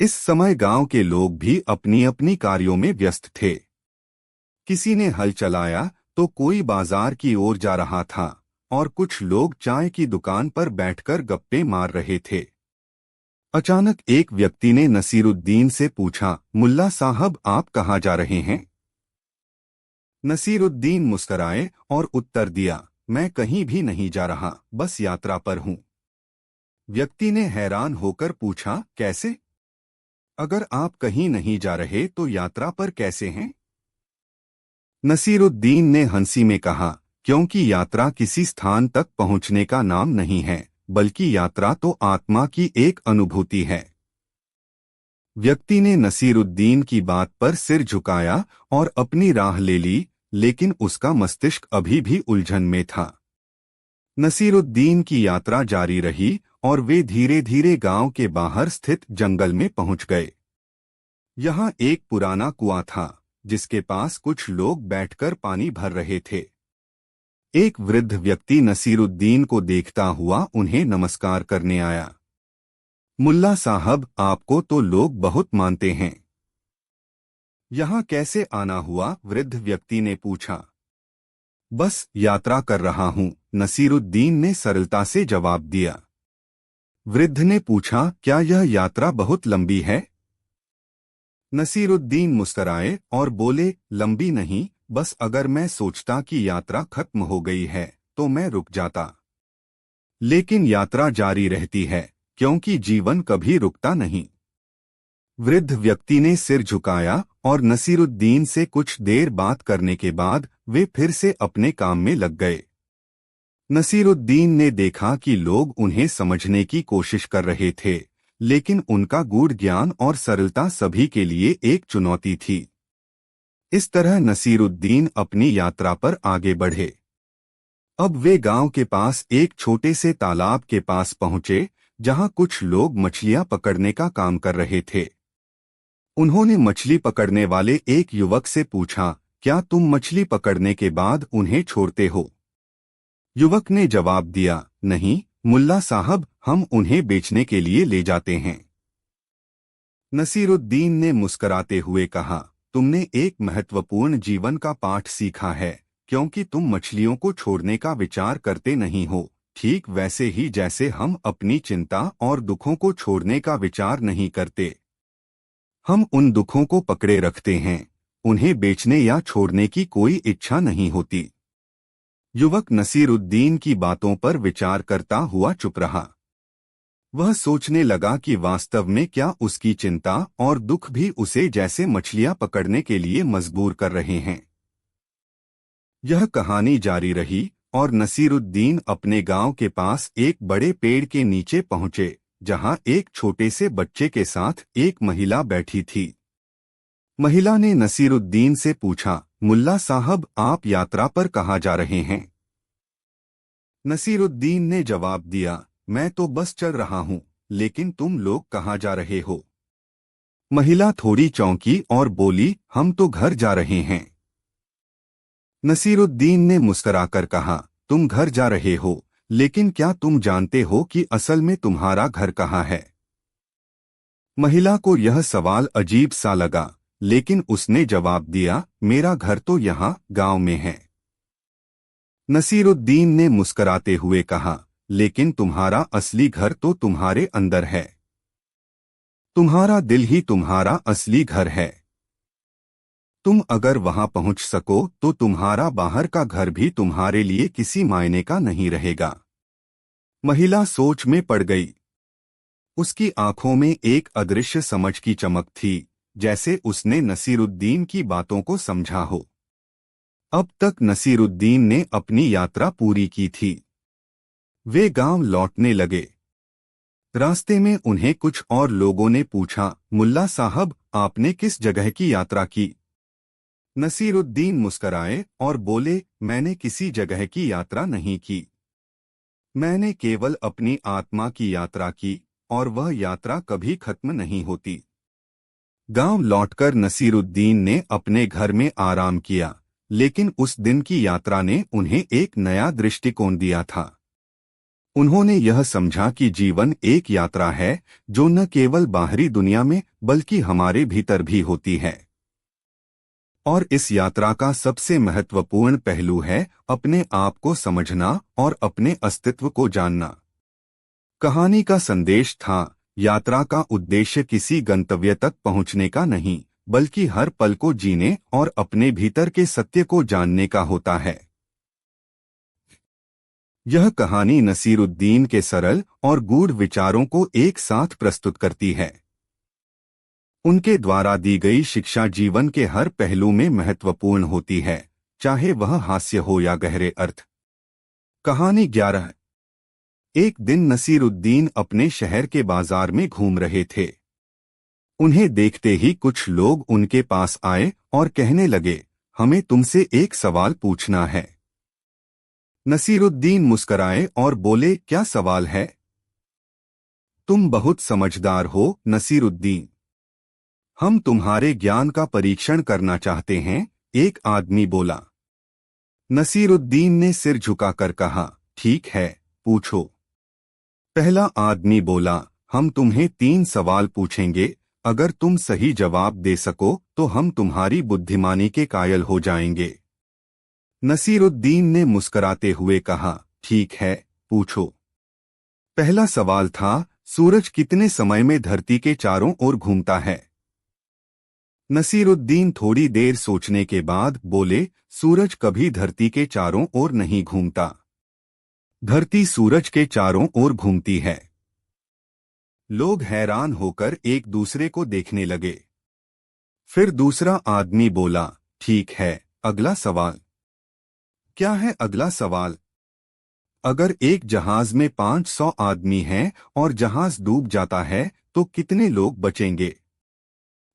इस समय गांव के लोग भी अपनी अपनी कार्यों में व्यस्त थे। किसी ने हल चलाया तो कोई बाजार की ओर जा रहा था और कुछ लोग चाय की दुकान पर बैठकर गप्पे मार रहे थे। अचानक एक व्यक्ति ने नसीरुद्दीन से पूछा, मुल्ला साहब, आप कहाँ जा रहे हैं? नसीरुद्दीन मुस्कराए और उत्तर दिया, मैं कहीं भी नहीं जा रहा, बस यात्रा पर हूँ। व्यक्ति ने हैरान होकर पूछा, कैसे? अगर आप कहीं नहीं जा रहे तो यात्रा पर कैसे हैं? नसीरुद्दीन ने हंसी में कहा, क्योंकि यात्रा किसी स्थान तक पहुंचने का नाम नहीं है, बल्कि यात्रा तो आत्मा की एक अनुभूति है। व्यक्ति ने नसीरुद्दीन की बात पर सिर झुकाया और अपनी राह ले ली, लेकिन उसका मस्तिष्क अभी भी उलझन में था। नसीरुद्दीन की यात्रा जारी रही और वे धीरे धीरे गांव के बाहर स्थित जंगल में पहुंच गए। यहाँ एक पुराना कुआं था, जिसके पास कुछ लोग बैठकर पानी भर रहे थे। एक वृद्ध व्यक्ति नसीरुद्दीन को देखता हुआ उन्हें नमस्कार करने आया। मुल्ला साहब, आपको तो लोग बहुत मानते हैं। यहाँ कैसे आना हुआ? वृद्ध व्यक्ति ने पूछा। बस यात्रा कर रहा हूँ, नसीरुद्दीन ने सरलता से जवाब दिया। वृद्ध ने पूछा, क्या यह यात्रा बहुत लंबी है? नसीरुद्दीन मुस्कराए और बोले, लंबी नहीं, बस अगर मैं सोचता कि यात्रा खत्म हो गई है तो मैं रुक जाता। लेकिन यात्रा जारी रहती है, क्योंकि जीवन कभी रुकता नहीं। वृद्ध व्यक्ति ने सिर झुकाया और नसीरुद्दीन से कुछ देर बात करने के बाद वे फिर से अपने काम में लग गए। नसीरुद्दीन ने देखा कि लोग उन्हें समझने की कोशिश कर रहे थे, लेकिन उनका गूढ़ ज्ञान और सरलता सभी के लिए एक चुनौती थी। इस तरह नसीरुद्दीन अपनी यात्रा पर आगे बढ़े। अब वे गांव के पास एक छोटे से तालाब के पास पहुंचे, जहां कुछ लोग मछलियां पकड़ने का काम कर रहे थे। उन्होंने मछली पकड़ने वाले एक युवक से पूछा, क्या तुम मछली पकड़ने के बाद उन्हें छोड़ते हो? युवक ने जवाब दिया, नहीं मुल्ला साहब, हम उन्हें बेचने के लिए ले जाते हैं। नसीरुद्दीन ने मुस्कराते हुए कहा, तुमने एक महत्वपूर्ण जीवन का पाठ सीखा है, क्योंकि तुम मछलियों को छोड़ने का विचार करते नहीं हो, ठीक वैसे ही जैसे हम अपनी चिंता और दुखों को छोड़ने का विचार नहीं करते। हम उन दुखों को पकड़े रखते हैं, उन्हें बेचने या छोड़ने की कोई इच्छा नहीं होती। युवक नसीरुद्दीन की बातों पर विचार करता हुआ चुप रहा। वह सोचने लगा कि वास्तव में क्या उसकी चिंता और दुख भी उसे जैसे मछलियां पकड़ने के लिए मजबूर कर रहे हैं। यह कहानी जारी रही और नसीरुद्दीन अपने गांव के पास एक बड़े पेड़ के नीचे पहुंचे, जहां एक छोटे से बच्चे के साथ एक महिला बैठी थी। महिला ने नसीरुद्दीन से पूछा, मुल्ला साहब, आप यात्रा पर कहाँ जा रहे हैं? नसीरुद्दीन ने जवाब दिया, मैं तो बस चल रहा हूँ, लेकिन तुम लोग कहाँ जा रहे हो? महिला थोड़ी चौंकी और बोली, हम तो घर जा रहे हैं। नसीरुद्दीन ने मुस्कुराकर कहा, तुम घर जा रहे हो, लेकिन क्या तुम जानते हो कि असल में तुम्हारा घर कहाँ है? महिला को यह सवाल अजीब सा लगा, लेकिन उसने जवाब दिया, मेरा घर तो यहाँ गांव में है। नसीरुद्दीन ने मुस्कुराते हुए कहा, लेकिन तुम्हारा असली घर तो तुम्हारे अंदर है। तुम्हारा दिल ही तुम्हारा असली घर है। तुम अगर वहां पहुंच सको तो तुम्हारा बाहर का घर भी तुम्हारे लिए किसी मायने का नहीं रहेगा। महिला सोच में पड़ गई। उसकी आंखों में एक अदृश्य समझ की चमक थी, जैसे उसने नसीरुद्दीन की बातों को समझा हो। अब तक नसीरुद्दीन ने अपनी यात्रा पूरी की थी। वे गांव लौटने लगे। रास्ते में उन्हें कुछ और लोगों ने पूछा, मुल्ला साहब, आपने किस जगह की यात्रा की? नसीरुद्दीन मुस्कराए और बोले, मैंने किसी जगह की यात्रा नहीं की। मैंने केवल अपनी आत्मा की यात्रा की, और वह यात्रा कभी खत्म नहीं होती। गांव लौटकर नसीरुद्दीन ने अपने घर में आराम किया, लेकिन उस दिन की यात्रा ने उन्हें एक नया दृष्टिकोण दिया था। उन्होंने यह समझा कि जीवन एक यात्रा है, जो न केवल बाहरी दुनिया में बल्कि हमारे भीतर भी होती है। और इस यात्रा का सबसे महत्वपूर्ण पहलू है अपने आप को समझना और अपने अस्तित्व को जानना। कहानी का संदेश था, यात्रा का उद्देश्य किसी गंतव्य तक पहुंचने का नहीं, बल्कि हर पल को जीने और अपने भीतर के सत्य को जानने का होता है। यह कहानी नसीरुद्दीन के सरल और गूढ़ विचारों को एक साथ प्रस्तुत करती है। उनके द्वारा दी गई शिक्षा जीवन के हर पहलू में महत्वपूर्ण होती है, चाहे वह हास्य हो या गहरे अर्थ। कहानी 11। एक दिन नसीरुद्दीन अपने शहर के बाजार में घूम रहे थे। उन्हें देखते ही कुछ लोग उनके पास आए और कहने लगे, हमें तुमसे एक सवाल पूछना है। नसीरुद्दीन मुस्कराए और बोले, क्या सवाल है? तुम बहुत समझदार हो नसीरुद्दीन। हम तुम्हारे ज्ञान का परीक्षण करना चाहते हैं, एक आदमी बोला। नसीरुद्दीन ने सिर झुकाकर कहा, ठीक है, पूछो। पहला आदमी बोला, हम तुम्हें 3 सवाल पूछेंगे, अगर तुम सही जवाब दे सको तो हम तुम्हारी बुद्धिमानी के कायल हो जाएंगे। नसीरुद्दीन ने मुस्कुराते हुए कहा, ठीक है, पूछो। पहला सवाल था, सूरज कितने समय में धरती के चारों ओर घूमता है? नसीरुद्दीन थोड़ी देर सोचने के बाद बोले, सूरज कभी धरती के चारों ओर नहीं घूमता। धरती सूरज के चारों ओर घूमती है। लोग हैरान होकर एक दूसरे को देखने लगे। फिर दूसरा आदमी बोला, ठीक है, अगला सवाल। क्या है अगला सवाल? अगर एक जहाज में 500 आदमी हैं और जहाज डूब जाता है तो कितने लोग बचेंगे?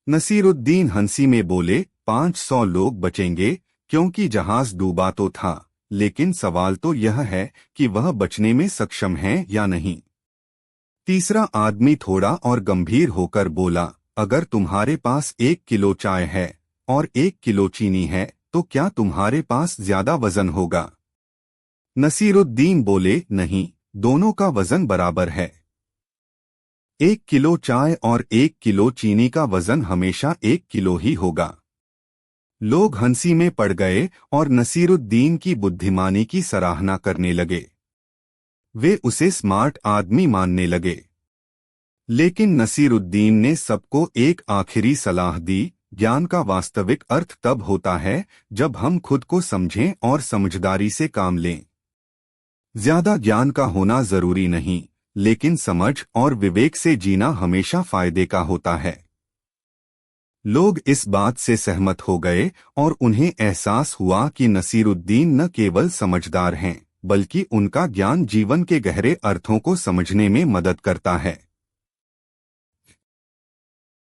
नसीरुद्दीन हंसी में बोले, 500 लोग बचेंगे, क्योंकि जहाज डूबा तो था, लेकिन सवाल तो यह है कि वह बचने में सक्षम है या नहीं। तीसरा आदमी थोड़ा और गंभीर होकर बोला, अगर तुम्हारे पास 1 किलो चाय है और 1 किलो चीनी है तो क्या तुम्हारे पास ज्यादा वजन होगा? नसीरुद्दीन बोले, नहीं, दोनों का वजन बराबर है। 1 किलो चाय और 1 किलो चीनी का वजन हमेशा 1 किलो ही होगा। लोग हंसी में पड़ गए और नसीरुद्दीन की बुद्धिमानी की सराहना करने लगे। वे उसे स्मार्ट आदमी मानने लगे। लेकिन नसीरुद्दीन ने सबको एक आखिरी सलाह दी, ज्ञान का वास्तविक अर्थ तब होता है जब हम खुद को समझें और समझदारी से काम लें। ज्यादा ज्ञान का होना जरूरी नहीं, लेकिन समझ और विवेक से जीना हमेशा फायदे का होता है। लोग इस बात से सहमत हो गए और उन्हें एहसास हुआ कि नसीरुद्दीन न केवल समझदार हैं, बल्कि उनका ज्ञान जीवन के गहरे अर्थों को समझने में मदद करता है।